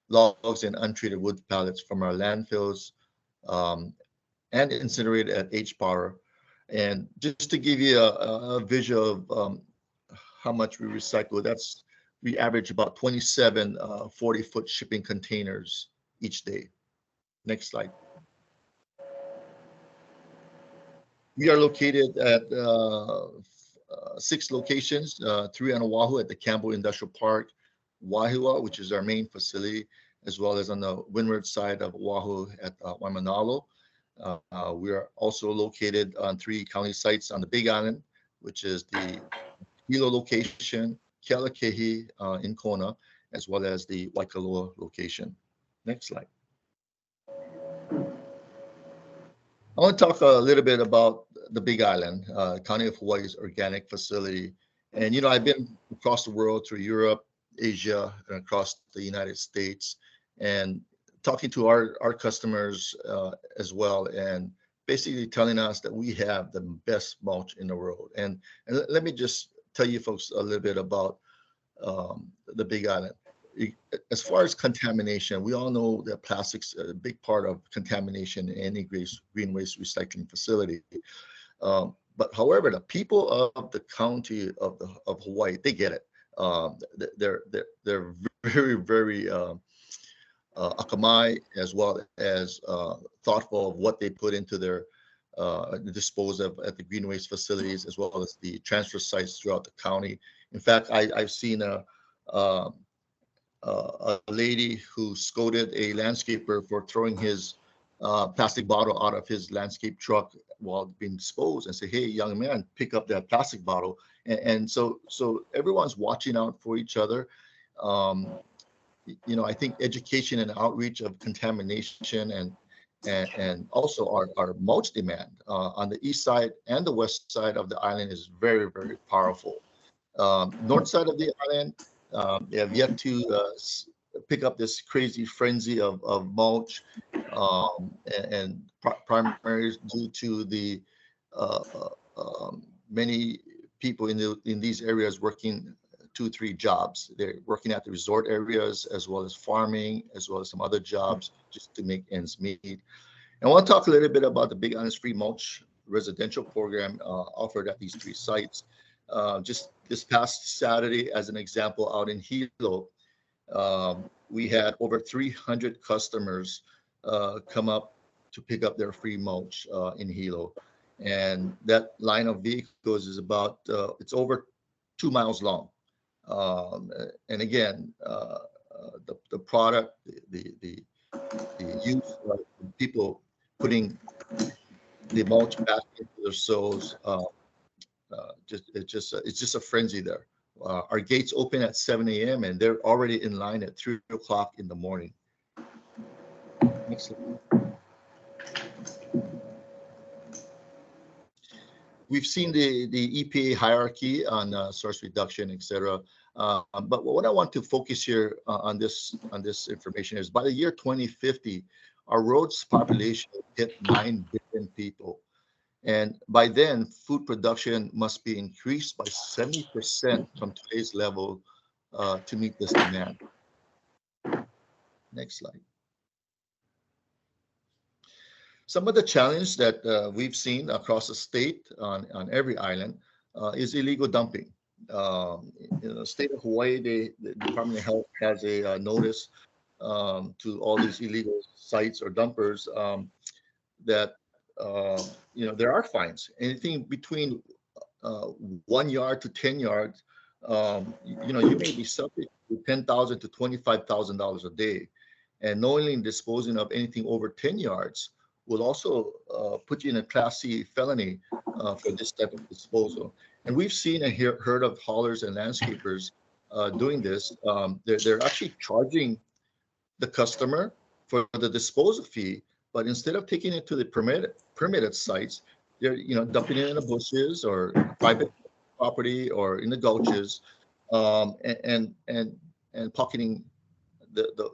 logs, and untreated wood pallets from our landfills and incinerated at H-Power. And just to give you a visual of how much we recycle, we average about 27 40-foot shipping containers each day. Next slide. We are located at 6 locations, 3 on Oahu at the Campbell Industrial Park, Waihiwa, which is our main facility, as well as on the windward side of Oahu at Waimanalo. We are also located on 3 county sites on the Big Island, which is the Hilo location, Kealakehi in Kona, as well as the Waikoloa location. Next slide. I want to talk a little bit about the Big Island, County of Hawaii's organic facility. And, you know, I've been across the world through Europe, Asia, and across the United States, and talking to our customers as well, and basically telling us that we have the best mulch in the world. And let me just tell you folks a little bit about the Big Island. As far as contamination, we all know that plastics are a big part of contamination in any green waste recycling facility. But however, the people of the county of Hawaii, they get it. They're very, very akamai, as well as thoughtful of what they put into their dispose of at the green waste facilities, as well as the transfer sites throughout the county. In fact, I've seen a lady who scolded a landscaper for throwing his plastic bottle out of his landscape truck while being disposed, and say, "Hey, young man, pick up that plastic bottle." And so everyone's watching out for each other. You know, I think education and outreach of contamination and also our mulch demand on the east side and the west side of the island is very, very powerful. North side of the island, they have yet to pick up this crazy frenzy of mulch, and primarily due to the many people in these areas working 2-3 jobs. They're working at the resort areas, as well as farming, as well as some other jobs, just to make ends meet. And I want to talk a little bit about the Big Island's free mulch residential program offered at these 3 sites. Just this past Saturday, as an example, out in Hilo, we had over 300 customers come up to pick up their free mulch in Hilo. And that line of vehicles is about, it's over 2 miles long. And again, the product, the use of people putting the mulch back into their soils, it's just a frenzy there. Our gates open at 7 a.m. and they're already in line at 3 o'clock in the morning. Next slide. We've seen the EPA hierarchy on source reduction, et cetera. But what I want to focus here on this information is by the year 2050, our world's population will hit 9 billion people. And by then, food production must be increased by 70% from today's level to meet this demand. Next slide. Some of the challenge that we've seen across the state on every island is illegal dumping. In the state of Hawaii, the Department of Health has a notice to all these illegal sites or dumpers that you know, there are fines. Anything between 1 yard to 10 yards, you know, you may be subject to $10,000 to $25,000 a day. And knowingly disposing of anything over 10 yards will also put you in a Class C felony for this type of disposal. And we've seen and heard of haulers and landscapers doing this. They're actually charging the customer for the disposal fee, but instead of taking it to the permitted sites, they're dumping it in the bushes or private property or in the gulches, and pocketing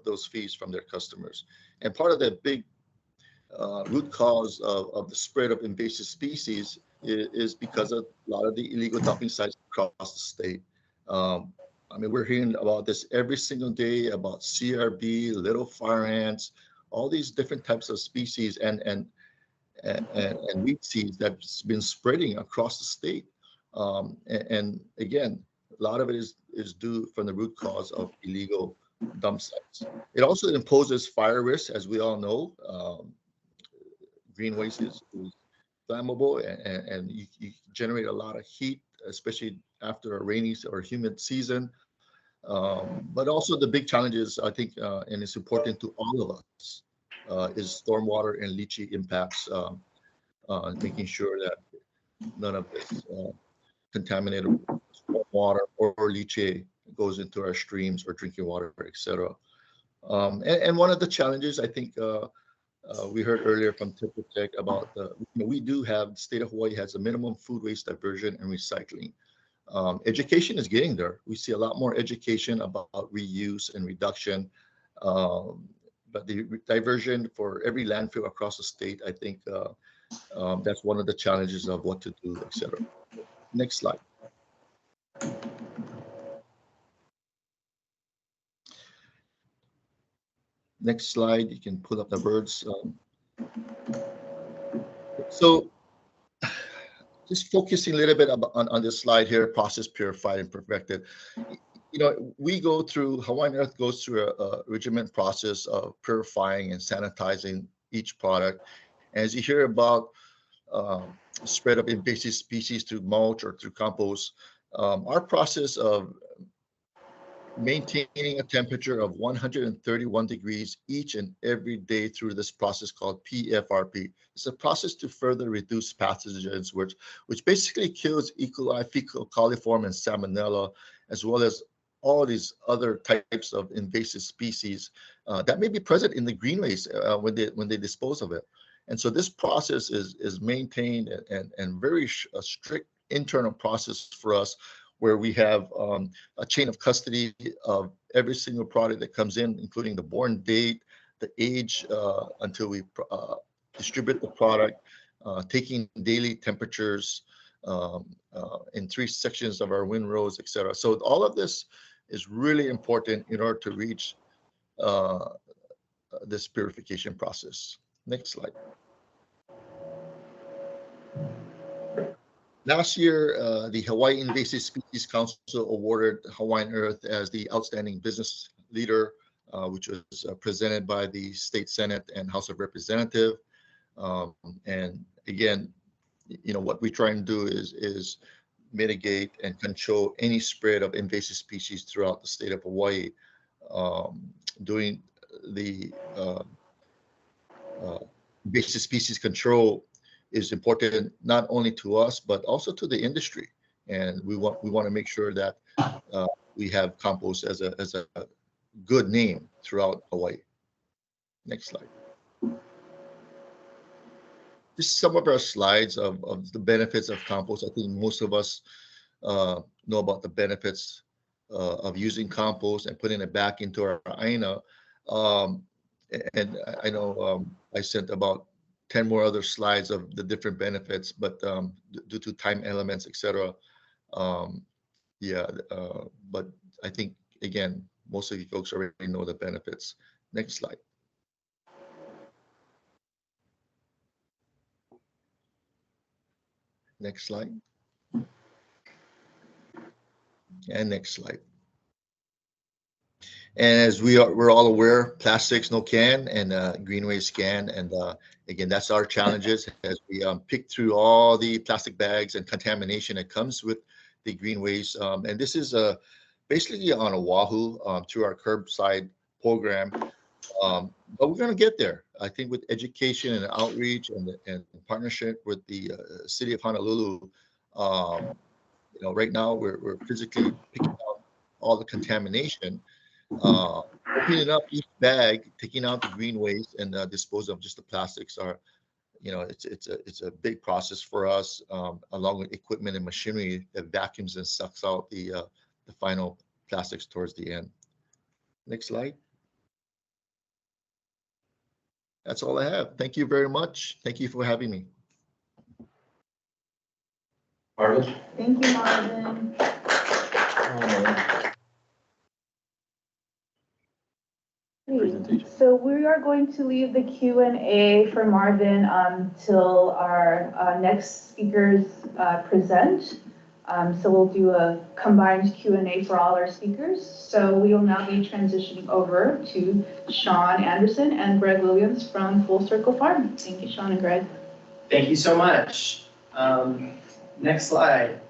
those fees from their customers. And part of the big root cause of the spread of invasive species is because of a lot of the illegal dumping sites across the state. I mean, we're hearing about this every single day, about CRB, little fire ants, all these different types of species and weed seeds that's been spreading across the state. And again, a lot of it is due from the root cause of illegal dump sites. It also imposes fire risks, as we all know. Green waste is flammable, and you generate a lot of heat, especially after a rainy or humid season. But also the big challenges, I think, and it's important to all of us, is stormwater and leachate impacts, making sure that none of this contaminated water or leachate goes into our streams or drinking water, etc. And one of the challenges, I think, we heard earlier from Tetra Tech about we do have, the state of Hawaii has a minimum food waste diversion and recycling. Education is getting there. We see a lot more education about reuse and reduction, but the diversion for every landfill across the state, I think that's one of the challenges of what to do, etc. Next slide. Next slide, you can pull up the birds. So just focusing a little bit on this slide here, process, purified, and perfected. We go through, Hawaiian Earth goes through a regimented process of purifying and sanitizing each product. As you hear about spread of invasive species through mulch or through compost, our process of maintaining a temperature of 131 degrees each and every day through this process called PFRP. It's a process to further reduce pathogens, which basically kills E. coli, fecal coliform, and salmonella, as well as all these other types of invasive species that may be present in the greenways when they dispose of it. And so this process is maintained and very strict internal process for us, where we have a chain of custody of every single product that comes in, including the born date, the age, until we distribute the product, taking daily temperatures in 3 sections of our windrows, etc. So all of this is really important in order to reach this purification process. Next slide. Last year, the Hawaii Invasive Species Council awarded Hawaiian Earth as the Outstanding Business Leader, which was presented by the State Senate and House of Representatives. And again, what we try and do is mitigate and control any spread of invasive species throughout the state of Hawaii. Doing the invasive species control is important not only to us but also to the industry, and we want to make sure that we have compost as a good name throughout Hawaii. Next slide. This is some of our slides of the benefits of compost. I think most of us know about the benefits of using compost and putting it back into our aina. And I know I sent about 10 more other slides of the different benefits, but due to time elements, etc. But I think, again, most of you folks already know the benefits. Next slide. Next slide. And next slide. And as we're all aware, plastics no can, and green waste can. And again, that's our challenges as we pick through all the plastic bags and contamination that comes with the green waste. And this is basically on Oahu through our curbside program. But we're going to get there. I think with education and outreach and partnership with the city of Honolulu, right now we're physically picking out all the contamination, opening up each bag, taking out the green waste, and dispose of just the plastics are, it's a big process for us, along with equipment and machinery that vacuums and sucks out the final plastics towards the end. Next slide. That's all I have. Thank you very much. Thank you for having me. Marvin? Thank you, Marvin. Great. So we are going to leave the Q&A for Marvin till our next speakers present. So we'll do a combined Q&A for all our speakers. So we will now be transitioning over to Sean Anderson and Greg Williams from Full Circle Farm. Thank you, Sean and Greg. Thank you so much. Next slide.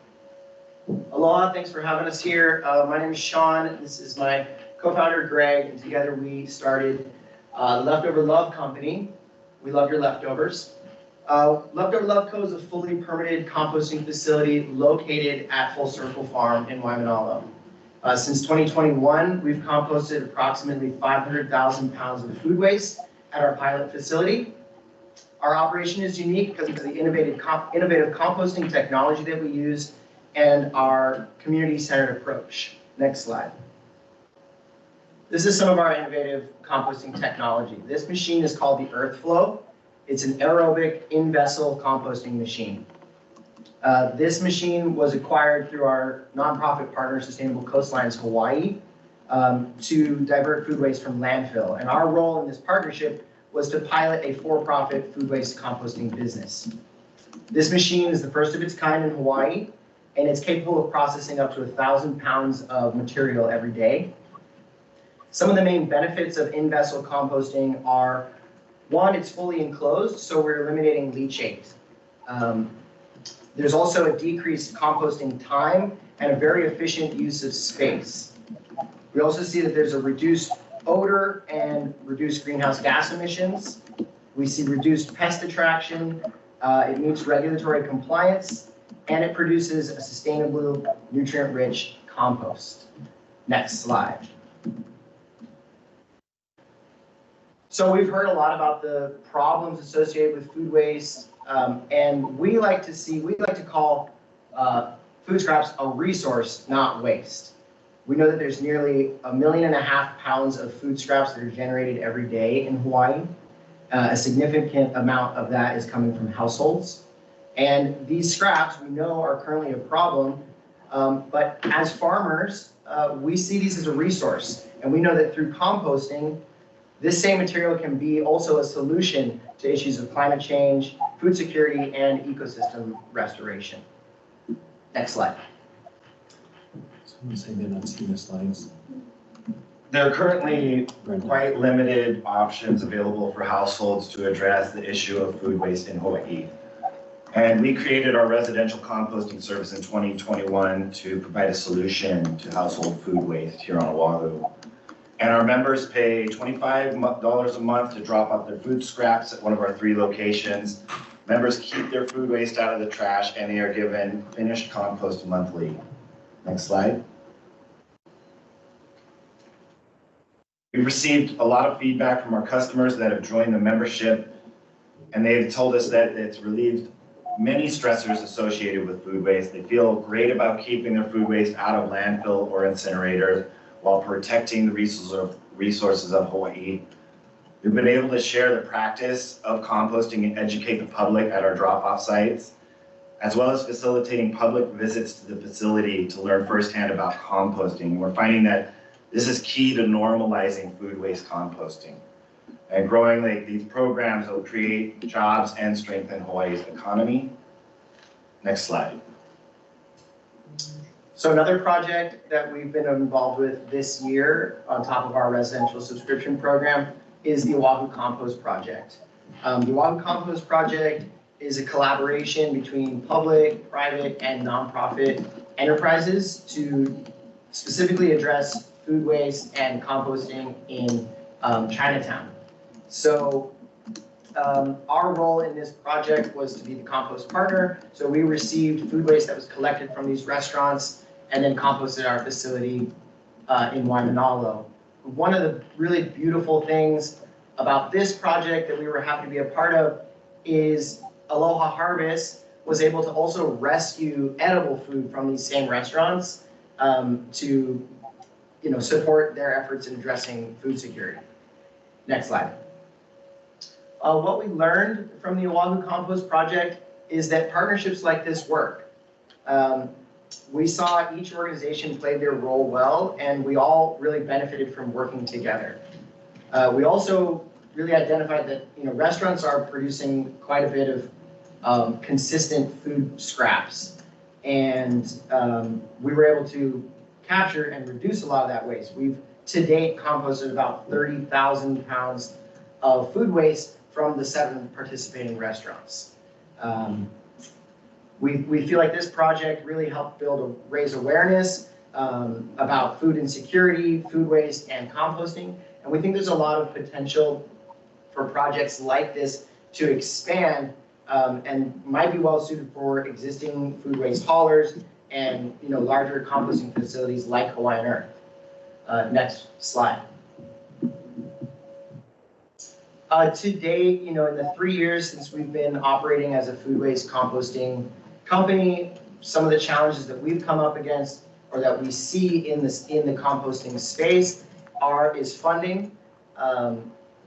Aloha, thanks for having us here. My name is Sean. This is my co-founder, Greg, and together we started Leftover Love Company. We love your leftovers. Leftover Love Co. is a fully permitted composting facility located at Full Circle Farm in Waimanalo. Since 2021, we've composted approximately 500,000 pounds of food waste at our pilot facility. Our operation is unique because of the innovative composting technology that we use and our community-centered approach. Next slide. This is some of our innovative composting technology. This machine is called the EarthFlow. It's an aerobic in-vessel composting machine. This machine was acquired through our nonprofit partner, Sustainable Coastlines Hawaii, to divert food waste from landfill. And our role in this partnership was to pilot a for-profit food waste composting business. This machine is the first of its kind in Hawaii, and it's capable of processing up to 1,000 pounds of material every day. Some of the main benefits of in-vessel composting are, one, it's fully enclosed, so we're eliminating leachate. There's also a decreased composting time and a very efficient use of space. We also see that there's a reduced odor and reduced greenhouse gas emissions. We see reduced pest attraction. It meets regulatory compliance, and it produces a sustainable, nutrient-rich compost. Next slide. So we've heard a lot about the problems associated with food waste, and we like to call food scraps a resource, not waste. We know that there's nearly 1.5 million pounds of food scraps that are generated every day in Hawaii. A significant amount of that is coming from households. And these scraps we know are currently a problem, but as farmers, we see these as a resource. And we know that through composting, this same material can be also a solution to issues of climate change, food security, and ecosystem restoration. Next slide. Someone say they're not seeing the slides. There are currently quite limited options available for households to address the issue of food waste in Hawaii. And we created our residential composting service in 2021 to provide a solution to household food waste here on Oahu. And our members pay $25 a month to drop off their food scraps at one of our 3 locations. Members keep their food waste out of the trash, and they are given finished compost monthly. Next slide. We've received a lot of feedback from our customers that have joined the membership, and they've told us that it's relieved many stressors associated with food waste. They feel great about keeping their food waste out of landfill or incinerators while protecting the resources of Hawaii. We've been able to share the practice of composting and educate the public at our drop-off sites, as well as facilitating public visits to the facility to learn firsthand about composting. We're finding that this is key to normalizing food waste composting. And growing these programs will create jobs and strengthen Hawaii's economy. Next slide. So another project that we've been involved with this year on top of our residential subscription program is the Oahu Compost Project. The Oahu Compost Project is a collaboration between public, private, and nonprofit enterprises to specifically address food waste and composting in Chinatown. So our role in this project was to be the compost partner. So we received food waste that was collected from these restaurants and then composted at our facility in Waimanalo. One of the really beautiful things about this project that we were happy to be a part of is Aloha Harvest was able to also rescue edible food from these same restaurants to support their efforts in addressing food security. Next slide. What we learned from the Oahu Compost Project is that partnerships like this work. We saw each organization play their role well, and we all really benefited from working together. We also really identified that restaurants are producing quite a bit of consistent food scraps, and we were able to capture and reduce a lot of that waste. We've to date composted about 30,000 pounds of food waste from the 7 participating restaurants. We feel like this project really helped raise awareness about food insecurity, food waste, and composting. And we think there's a lot of potential for projects like this to expand and might be well suited for existing food waste haulers and larger composting facilities like Hawaiian Earth. Next slide. To date, in the 3 years since we've been operating as a food waste composting company, some of the challenges that we've come up against or that we see in the composting space is funding.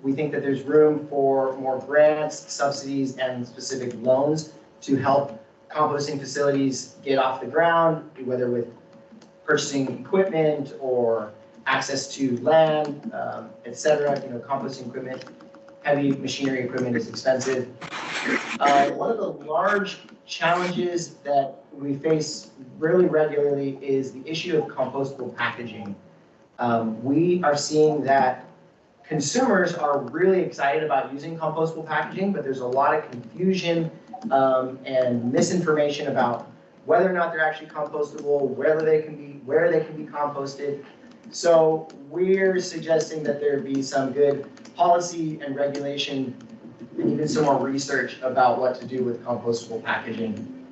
We think that there's room for more grants, subsidies, and specific loans to help composting facilities get off the ground, whether with purchasing equipment or access to land, et cetera. Composting equipment, heavy machinery equipment is expensive. One of the large challenges that we face really regularly is the issue of compostable packaging. We are seeing that consumers are really excited about using compostable packaging, but there's a lot of confusion and misinformation about whether or not they're actually compostable, where they can be composted. So we're suggesting that there be some good policy and regulation and even some more research about what to do with compostable packaging.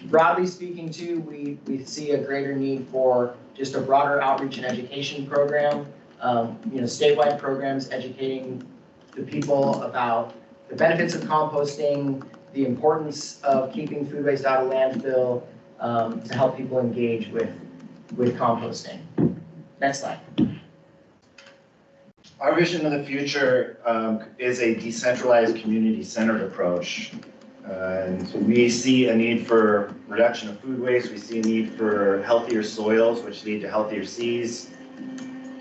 Broadly speaking too, we see a greater need for just a broader outreach and education program, statewide programs educating the people about the benefits of composting, the importance of keeping food waste out of landfill, to help people engage with composting. Next slide. Our vision of the future is a decentralized, community-centered approach. And we see a need for reduction of food waste. We see a need for healthier soils, which lead to healthier seas.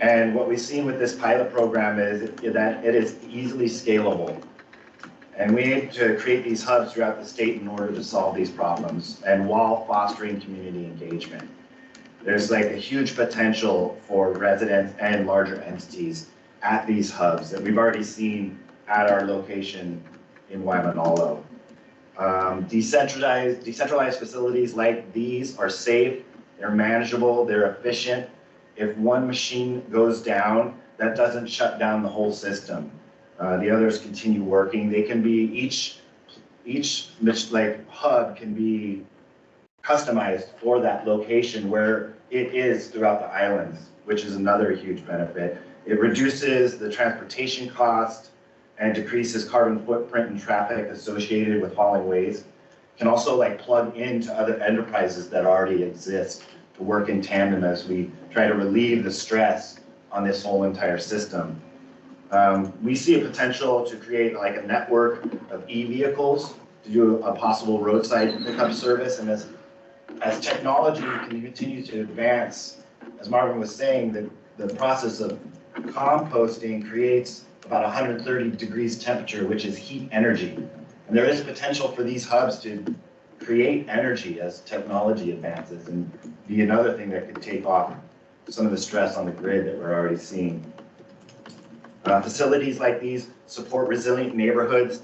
And what we've seen with this pilot program is that it is easily scalable. And we aim to create these hubs throughout the state in order to solve these problems and while fostering community engagement. There's like a huge potential for residents and larger entities at these hubs that we've already seen at our location in Waimanalo. Decentralized facilities like these are safe, they're manageable, they're efficient. If one machine goes down, that doesn't shut down the whole system. The others continue working. They can be, each hub can be customized for that location where it is throughout the islands, which is another huge benefit. It reduces the transportation cost and decreases carbon footprint and traffic associated with hauling waste. Can also plug into other enterprises that already exist to work in tandem as we try to relieve the stress on this whole entire system. We see a potential to create a network of e-vehicles to do a possible roadside pickup service. And as technology can continue to advance, as Marvin was saying, the process of composting creates about 130 degrees temperature, which is heat energy. And there is potential for these hubs to create energy as technology advances and be another thing that could take off some of the stress on the grid that we're already seeing. Facilities like these support resilient neighborhoods,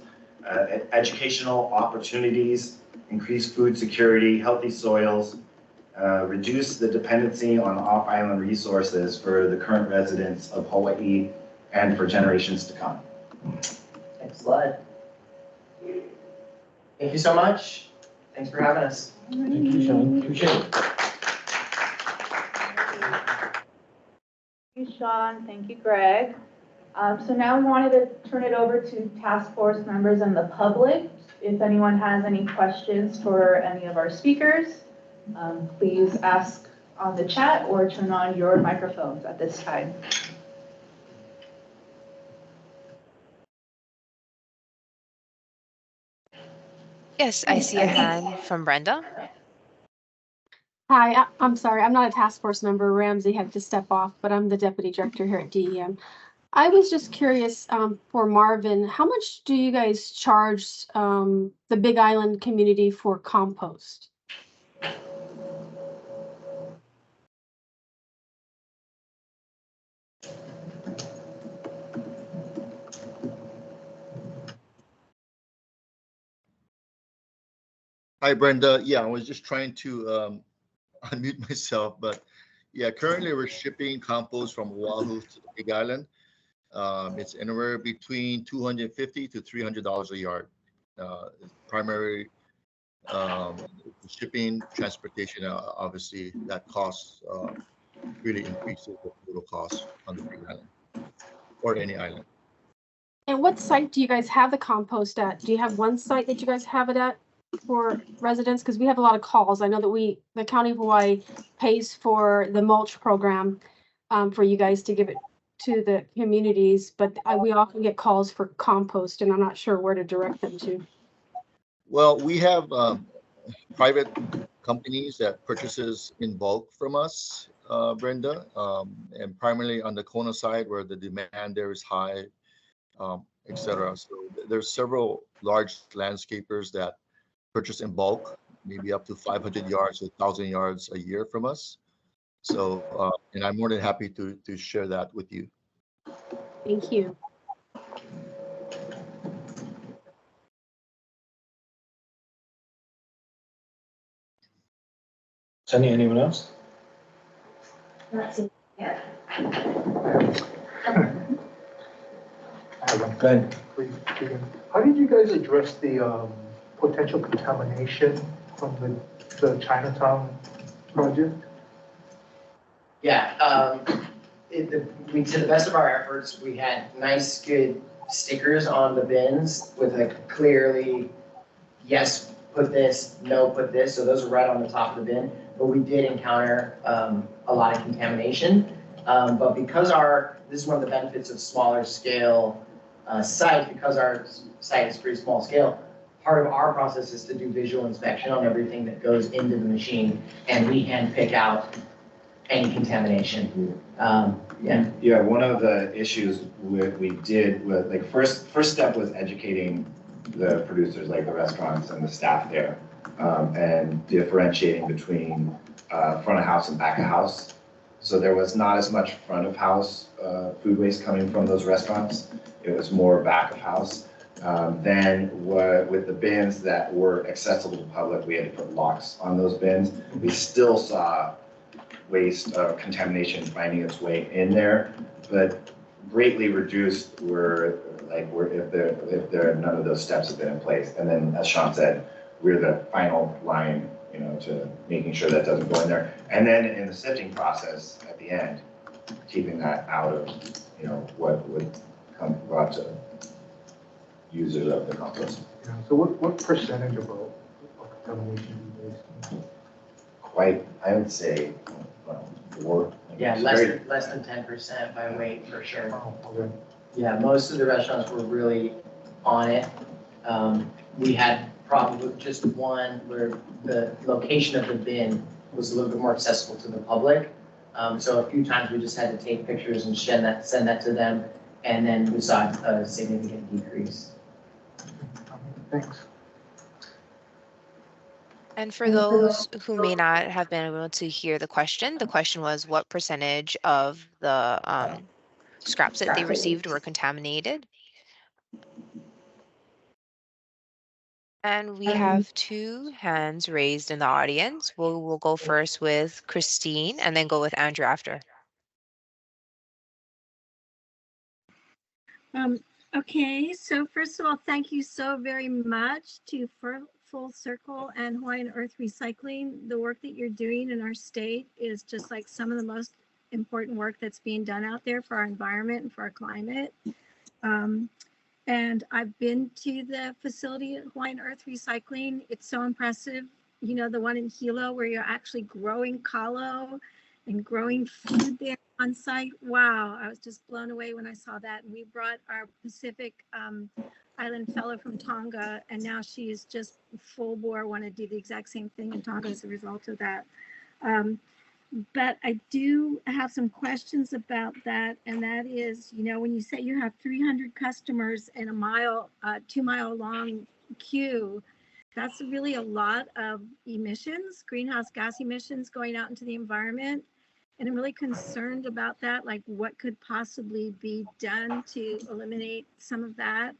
educational opportunities, increase food security, healthy soils, reduce the dependency on off-island resources for the current residents of Hawaii and for generations to come. Next slide. Thank you so much. Thanks for having us. Thank you, Sean. Appreciate it. Thank you, Sean. Thank you, Greg. So now we wanted to turn it over to task force members and the public. If anyone has any questions for any of our speakers, please ask on the chat or turn on your microphones at this time. Yes, I see a hand from Brenda. Hi, I'm sorry, I'm not a task force member. Ramsey had to step off, but I'm the deputy director here at DEM. I was just curious for Marvin, how much do you guys charge the Big Island community for compost? Hi, Brenda. Yeah, I was just trying to unmute myself, but yeah, currently we're shipping compost from Oahu to the Big Island. It's anywhere between $250 to $300 a yard. Primary shipping, transportation, obviously that cost really increases the total cost on the Big Island or any island. And what site do you guys have the compost at? Do you have one site that you guys have it at for residents? Because we have a lot of calls. I know that the County of Hawaii pays for the mulch program for you guys to give it to the communities, but we often get calls for compost, and I'm not sure where to direct them to. Well, we have private companies that purchases in bulk from us, Brenda, and primarily on the Kona side where the demand there is high, etc. So there's several large landscapers that purchase in bulk, maybe up to 500 yards or 1,000 yards a year from us. So, and I'm more than happy to share that with you. Thank you. Sunny, anyone else? Yeah. Go ahead. How did you guys address the potential contamination from the Chinatown project? Yeah, to the best of our efforts, we had nice, good stickers on the bins with like clearly, yes, put this, no, put this. So those are right on the top of the bin. But we did encounter a lot of contamination. But because this is one of the benefits of smaller scale site, because our site is pretty small scale, part of our process is to do visual inspection on everything that goes into the machine, and we hand pick out any contamination. Yeah, one of the issues we did with, like, first step was educating the producers, like the restaurants and the staff there, and differentiating between front of house and back of house. So there was not as much front of house food waste coming from those restaurants. It was more back of house. Then with the bins that were accessible to the public, we had to put locks on those bins. We still saw waste contamination finding its way in there, but greatly reduced if none of those steps have been in place. And then, as Sean said, we're the final line, to making sure that doesn't go in there. And then in the sifting process at the end, keeping that out of, what would come brought to users of the compost. Yeah, so what percentage of contamination do you guys? Quite, I would say, 4. Yeah, less than 10% by weight for sure. Oh, okay. Yeah, most of the restaurants were really on it. We had problems with just one where the location of the bin was a little bit more accessible to the public. So a few times we just had to take pictures and send that to them, and then we saw a significant decrease. Thanks. And for those who may not have been able to hear the question was what percentage of the scraps that they received were contaminated? And we have 2 hands raised in the audience. We'll go first with Christine and then go with Andrew after. Okay, so first of all, thank you so very much to Full Circle and Hawaiian Earth Recycling. The work that you're doing in our state is just like some of the most important work that's being done out there for our environment and for our climate. And I've been to the facility at Hawaiian Earth Recycling. It's so impressive. You know, the one in Hilo where you're actually growing kalo and growing food there on site. Wow, I was just blown away when I saw that. And we brought our Pacific Island fellow from Tonga, and now she is just full bore, want to do the exact same thing in Tonga as a result of that. But I do have some questions about that, and that is, you know, when you say you have 300 customers in a 2-mile long queue, that's really a lot of emissions, greenhouse gas emissions going out into the environment. And I'm really concerned about that, like what could possibly be done to eliminate some of that.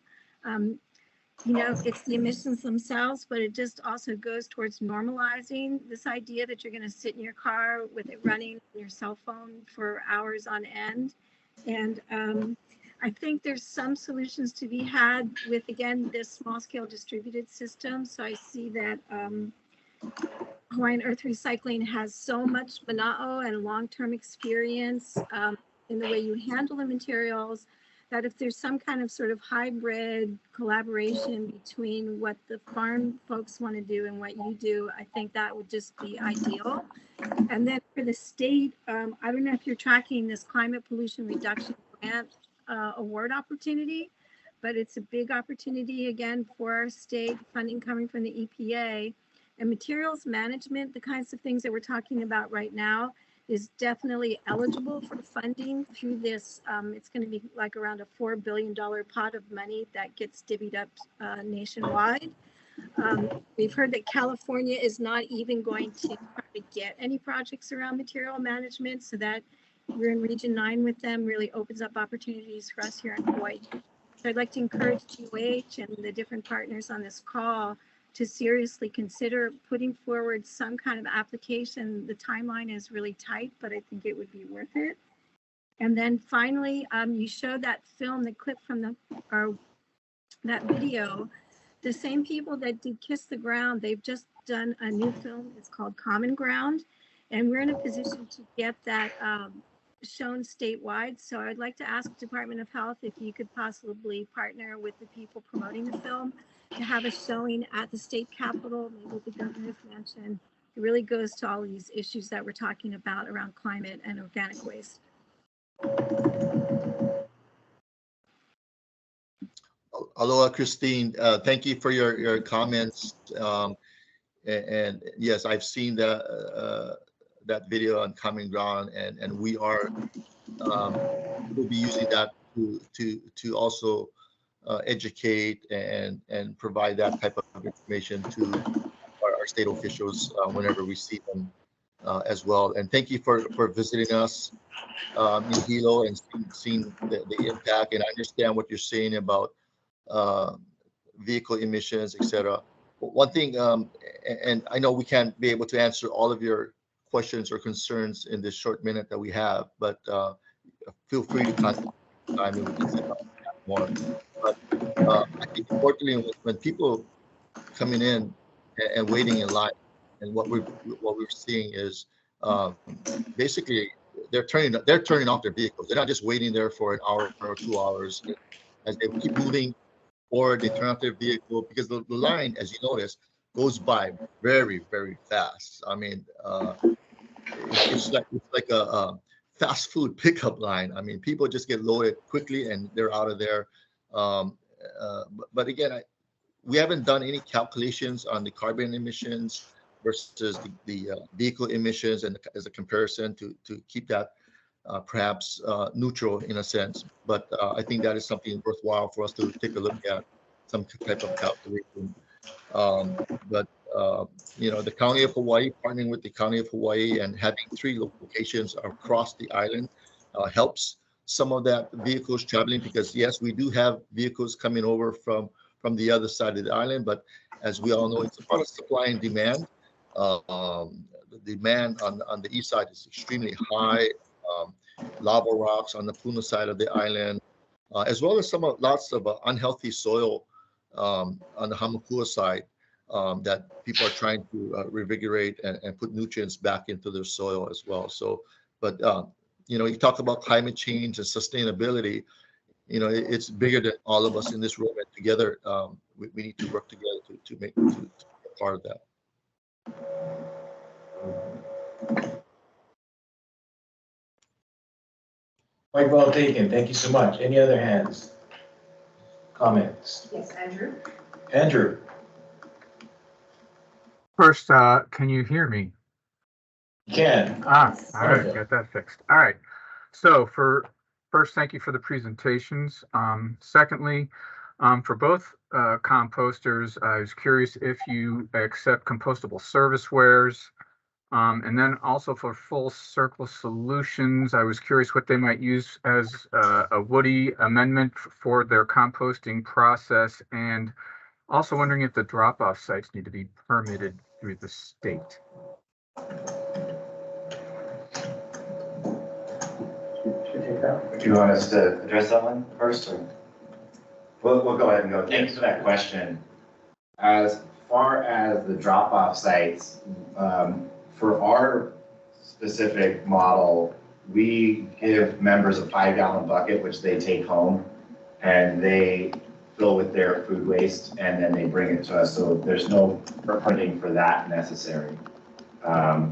You know, it's the emissions themselves, but it just also goes towards normalizing this idea that you're going to sit in your car with it running on your cell phone for hours on end. And I think there's some solutions to be had with, again, this small scale distributed system. So I see that Hawaiian Earth Recycling has so much mana'o and long-term experience in the way you handle the materials, that if there's some kind of sort of hybrid collaboration between what the farm folks want to do and what you do, I think that would just be ideal. And then for the state, I don't know if you're tracking this climate pollution reduction grant award opportunity, but it's a big opportunity again for our state, funding coming from the EPA. And materials management, the kinds of things that we're talking about right now, is definitely eligible for funding through this. It's going to be like around a $4 billion pot of money that gets divvied up nationwide. We've heard that California is not even going to try to get any projects around material management, so that we're in Region 9 with them really opens up opportunities for us here in Hawaii. So I'd like to encourage GOH and the different partners on this call to seriously consider putting forward some kind of application. The timeline is really tight, but I think it would be worth it. And then finally, you showed that film, the clip from that video. The same people that did Kiss the Ground, they've just done a new film. It's called Common Ground. And we're in a position to get that shown statewide. So I'd like to ask Department of Health if you could possibly partner with the people promoting the film to have a showing at the state capitol, maybe at the governor's mansion. It really goes to all of these issues that we're talking about around climate and organic waste. Aloha, Christine. Thank you for your comments. And yes, I've seen that video on Common Ground, and we are we'll be using that to also educate and provide that type of information to our state officials whenever we see them as well. And thank you for visiting us in Hilo and seeing the impact. And I understand what you're saying about vehicle emissions, etc. One thing, and I know we can't be able to answer all of your questions or concerns in this short minute that we have, but feel free to contact time and we can set up more. But I think importantly, when people coming in and waiting in line, and what we're seeing is basically they're turning off their vehicles. They're not just waiting there for an hour or 2 hours. As they keep moving forward, they turn off their vehicle because the line, as you notice, goes by very, very fast. I mean, it's like a fast food pickup line. I mean, people just get loaded quickly and they're out of there. But again, we haven't done any calculations on the carbon emissions versus the vehicle emissions, and as a comparison to keep that perhaps neutral in a sense. But I think that is something worthwhile for us to take a look at, some type of calculation. But you know, the County of Hawaii, partnering with the County of Hawaii and having 3 locations across the island helps some of that vehicles traveling, because yes, we do have vehicles coming over from the other side of the island, but as we all know, it's about supply and demand. The demand on the east side is extremely high. Lava rocks on the Puna side of the island, as well as lots of unhealthy soil on the Hamakua side that people are trying to revigorate and put nutrients back into their soil as well. So, but you talk about climate change and sustainability. It's bigger than all of us in this room, and together we need to work together to be part of that. Quite well taken. Thank you so much. Any other hands? Comments? Yes, Andrew? Andrew? First, can you hear me? Can. All right, got that fixed. All right. So first, thank you for the presentations. Secondly, for both composters, I was curious if you accept compostable servicewares. And then also for Full Circle Solutions, I was curious what they might use as a woody amendment for their composting process, and also wondering if the drop-off sites need to be permitted through the state. Do you want us to address that one first, or? We'll go ahead and go. Thanks for that question. As far as the drop-off sites, for our specific model, we give members a 5-gallon bucket, which they take home, and they fill with their food waste, and then they bring it to us. So there's no permitting for that necessary. As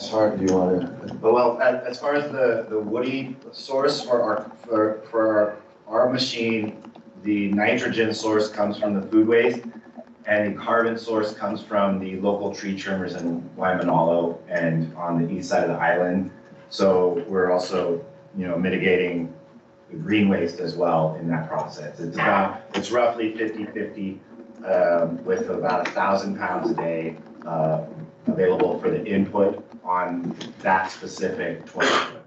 far, do you want to? Well, as far as the woody source for our machine, the nitrogen source comes from the food waste, and the carbon source comes from the local tree trimmers in Waimanalo and on the east side of the island. So we're also, mitigating the green waste as well in that process. It's roughly 50-50 with about 1,000 pounds a day available for the input on that specific 20-foot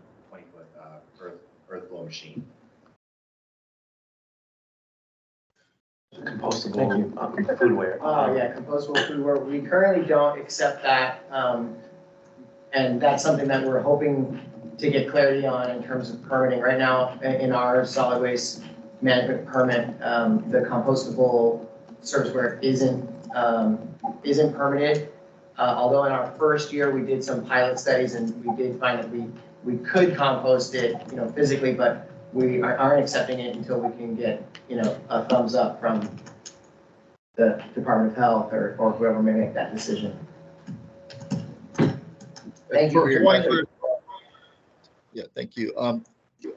earth flow machine. Compostable foodware. Yeah, compostable foodware. We currently don't accept that. And that's something that we're hoping to get clarity on in terms of permitting. Right now, in our solid waste management permit, the compostable serviceware isn't permitted. Although in our first year, we did some pilot studies and we did find that we could compost it, physically, but we aren't accepting it until we can get, a thumbs up from the Department of Health or whoever may make that decision. Thank you for your question. Yeah, thank you.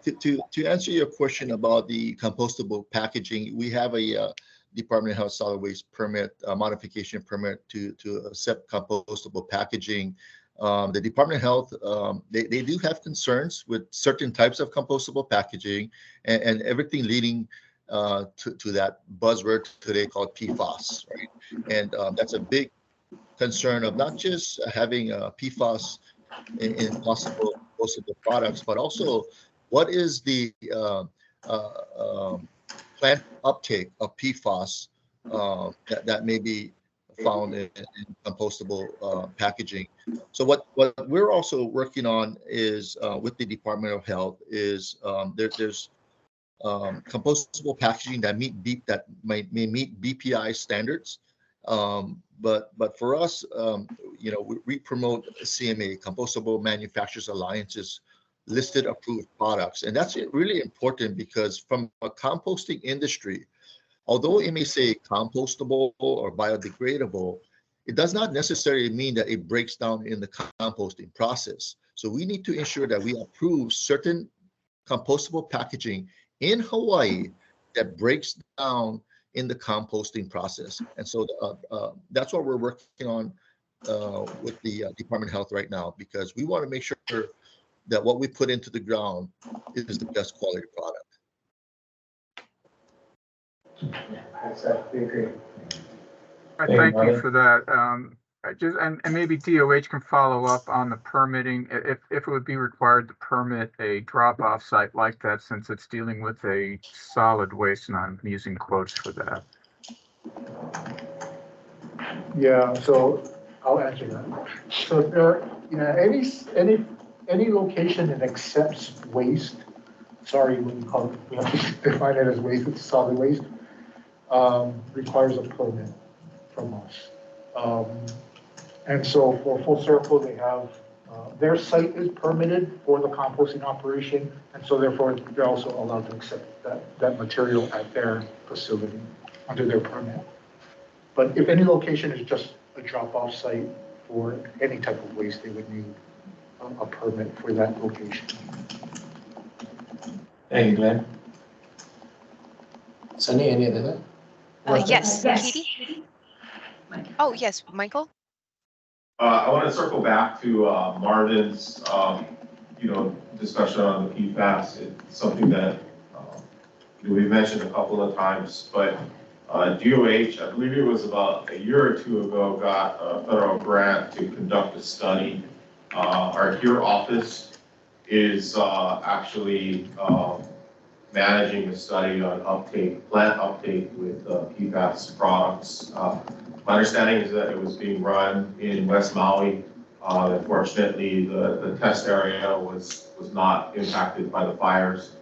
To answer your question about the compostable packaging, we have a Department of Health solid waste permit, modification permit to accept compostable packaging. The Department of Health, they do have concerns with certain types of compostable packaging and everything leading to that buzzword today called PFAS, right? And that's a big concern of not just having PFAS in possible compostable products, but also what is the plant uptake of PFAS that may be found in compostable packaging. So what we're also working on is with the Department of Health is there's compostable packaging that may meet BPI standards. But for us, we promote CMA, Compostable Manufacturers Alliance's listed approved products. And that's really important because from a composting industry, although it may say compostable or biodegradable, it does not necessarily mean that it breaks down in the composting process. So we need to ensure that we approve certain compostable packaging in Hawaii that breaks down in the composting process. And so that's what we're working on with the Department of Health right now, because we want to make sure that what we put into the ground is the best quality product. Yeah, we agree. Thank you for that. And maybe DOH can follow up on the permitting, if it would be required to permit a drop-off site like that, since it's dealing with a solid waste, and I'm using quotes for that. Yeah, so I'll answer that. So there, any location that accepts waste sorry, when we call it, we have to define it as waste, it's solid waste, requires a permit from us. And so for Full Circle, they have, their site is permitted for the composting operation, and so therefore they're also allowed to accept that material at their facility under their permit. But if any location is just a drop-off site for any type of waste, they would need a permit for that location. Thank you, Glenn. Sunny, any other? Yes, Katie? Oh, yes, Michael? I want to circle back to Marvin's, discussion on the PFAS. It's something that we've mentioned a couple of times, but DOH, I believe it was about a year or two ago, got a federal grant to conduct a study. Our HERE office is actually managing a study on plant uptake with PFAS products. My understanding is that it was being run in West Maui. Unfortunately, the test area was not impacted by the fires.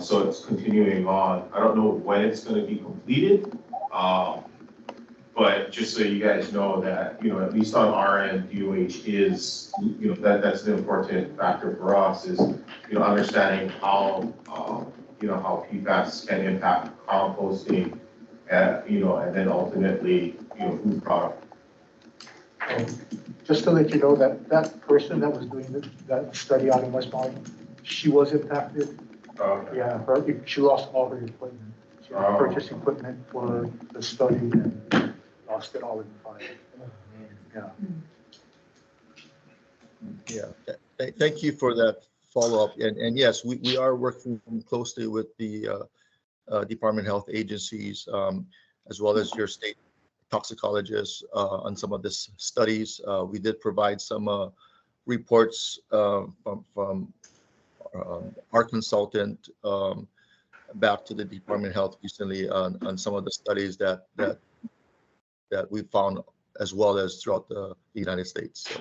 So it's continuing on. I don't know when it's going to be completed, but just so you guys know that, at least on our end, DOH is, that's an important factor for us is, understanding how, how PFAS can impact composting, and then ultimately, food product. Just to let you know that person that was doing that study out in West Maui, she was impacted. Okay. Yeah, she lost all her equipment. She purchased equipment for the study and lost it all in the fire. Yeah. Thank you for that follow-up. And yes, we are working closely with the Department of Health agencies, as well as your state toxicologists on some of this studies. We did provide some reports from our consultant back to the Department of Health recently on some of the studies that we found, as well as throughout the United States. So.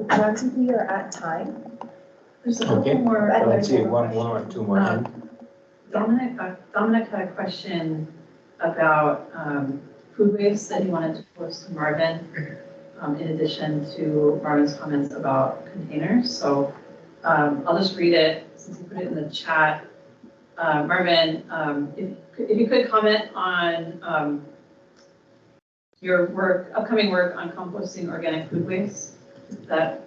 I think we are at time. There's a couple more. Let's see, one or two more. Dominic had a question about food waste that he wanted to pose to Marvin, in addition to Marvin's comments about containers. So I'll just read it since he put it in the chat. Marvin, if you could comment on your upcoming work on composting organic food waste that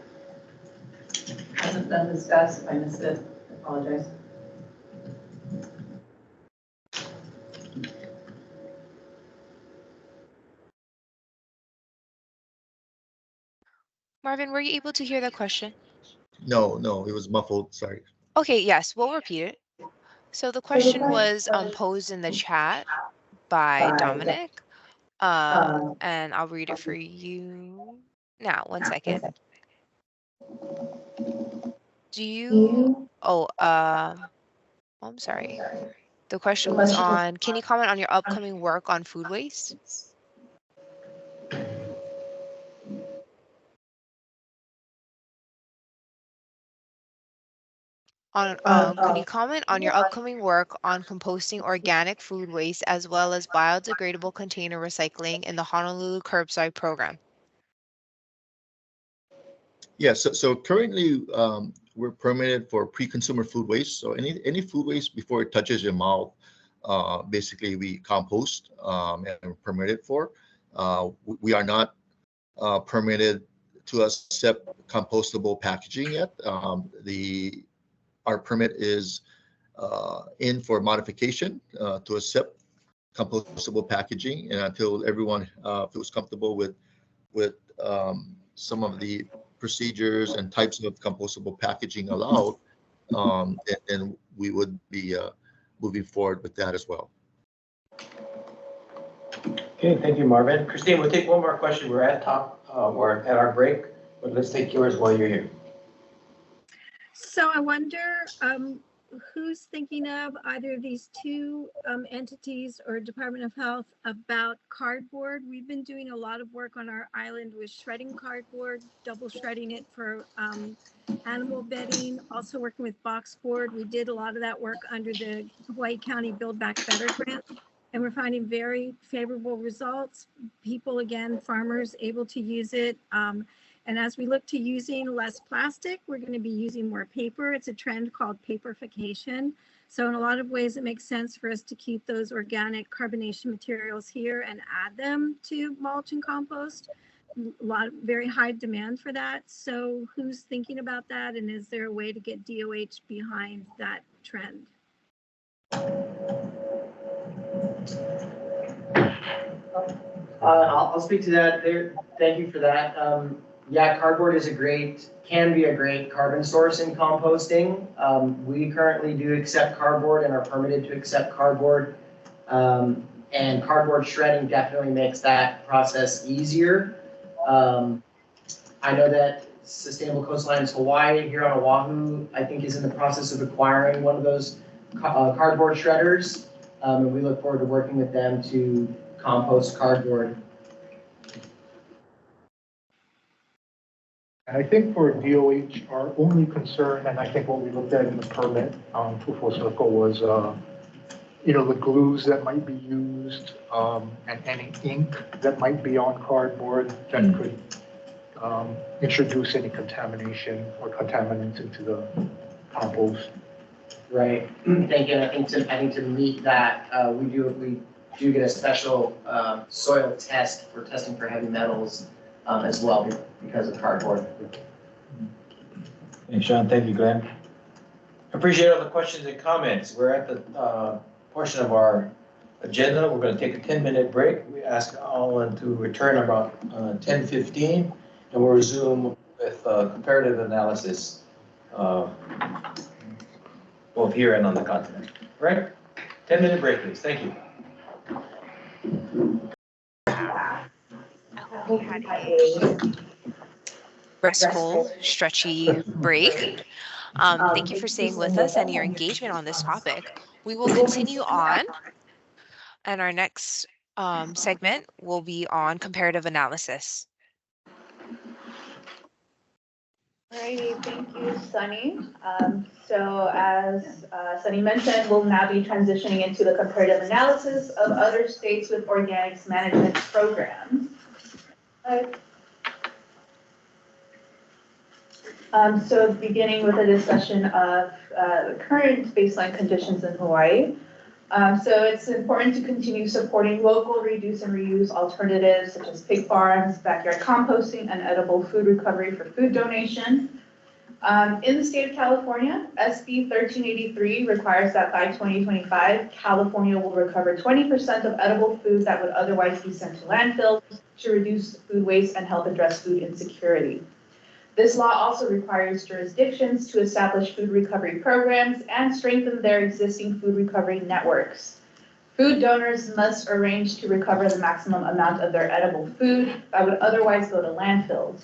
hasn't been discussed. If I missed it, I apologize. Marvin, were you able to hear the question? No, it was muffled. Sorry. Okay, yes, we'll repeat it. So the question was posed in the chat by Dominic, and I'll read it for you now. 1 second. I'm sorry. The question was on, can you comment on your upcoming work on food waste? Can you comment on your upcoming work on composting organic food waste as well as biodegradable container recycling in the Honolulu Curbside Program? Yes, so currently we're permitted for pre-consumer food waste. So any food waste before it touches your mouth, basically we compost and we're permitted for. We are not permitted to accept compostable packaging yet. Our permit is in for modification to accept compostable packaging, and until everyone feels comfortable with some of the procedures and types of compostable packaging allowed, then we would be moving forward with that as well. Okay, thank you, Marvin. Christine, we'll take one more question. We're at our break, but let's take yours while you're here. So I wonder, who's thinking of either of these two entities or Department of Health about cardboard? We've been doing a lot of work on our island with shredding cardboard, double shredding it for animal bedding, also working with box board. We did a lot of that work under the Hawaii County Build Back Better grant, and we're finding very favorable results. People, again, farmers able to use it. And as we look to using less plastic, we're going to be using more paper. It's a trend called paperification. So in a lot of ways, it makes sense for us to keep those organic carbonation materials here and add them to mulch and compost. Very high demand for that. So who's thinking about that? And is there a way to get DOH behind that trend? I'll speak to that there. Thank you for that. Yeah, cardboard can be a great carbon source in composting. We currently do accept cardboard and are permitted to accept cardboard. And cardboard shredding definitely makes that process easier. I know that Sustainable Coastlines Hawaii here on Oahu, I think, is in the process of acquiring one of those cardboard shredders. And we look forward to working with them to compost cardboard. And I think for DOH, our only concern, and I think what we looked at in the permit to Full Circle was, the glues that might be used and any ink that might be on cardboard that could introduce any contamination or contaminants into the compost. Right. Thank you. I think to meet that, we do get a special soil test for testing for heavy metals as well because of cardboard. Thanks, Sean. Thank you, Glenn. Appreciate all the questions and comments. We're at the portion of our agenda. We're going to take a 10-minute break. We ask all to return about 10:15, and we'll resume with comparative analysis, both here and on the continent. Right? 10-minute break, please. Thank you. We had a restful, stretchy break. Thank you for staying with us and your engagement on this topic. We will continue on, and our next segment will be on comparative analysis. Alrighty, thank you, Sunny. So as Sunny mentioned, we'll now be transitioning into the comparative analysis of other states with organics management programs. So beginning with a discussion of the current baseline conditions in Hawaii. So it's important to continue supporting local reduce and reuse alternatives such as pig farms, backyard composting, and edible food recovery for food donation. In the state of California, SB 1383 requires that by 2025, California will recover 20% of edible food that would otherwise be sent to landfills to reduce food waste and help address food insecurity. This law also requires jurisdictions to establish food recovery programs and strengthen their existing food recovery networks. Food donors must arrange to recover the maximum amount of their edible food that would otherwise go to landfills.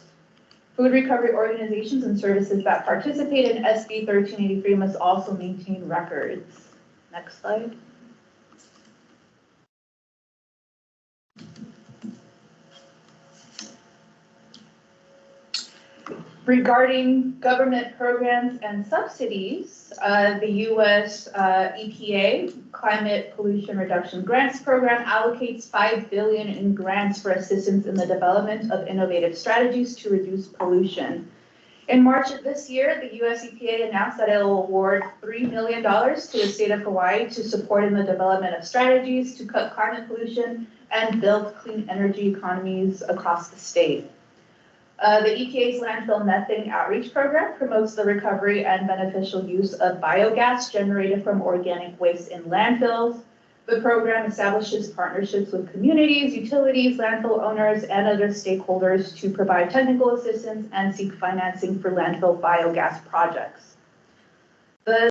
Food recovery organizations and services that participate in SB 1383 must also maintain records. Next slide. Regarding government programs and subsidies, the U.S. EPA Climate Pollution Reduction Grants Program allocates $5 billion in grants for assistance in the development of innovative strategies to reduce pollution. In March of this year, the U.S. EPA announced that it will award $3 million to the state of Hawaii to support in the development of strategies to cut climate pollution and build clean energy economies across the state. The EPA's landfill methane outreach program promotes the recovery and beneficial use of biogas generated from organic waste in landfills. The program establishes partnerships with communities, utilities, landfill owners, and other stakeholders to provide technical assistance and seek financing for landfill biogas projects. The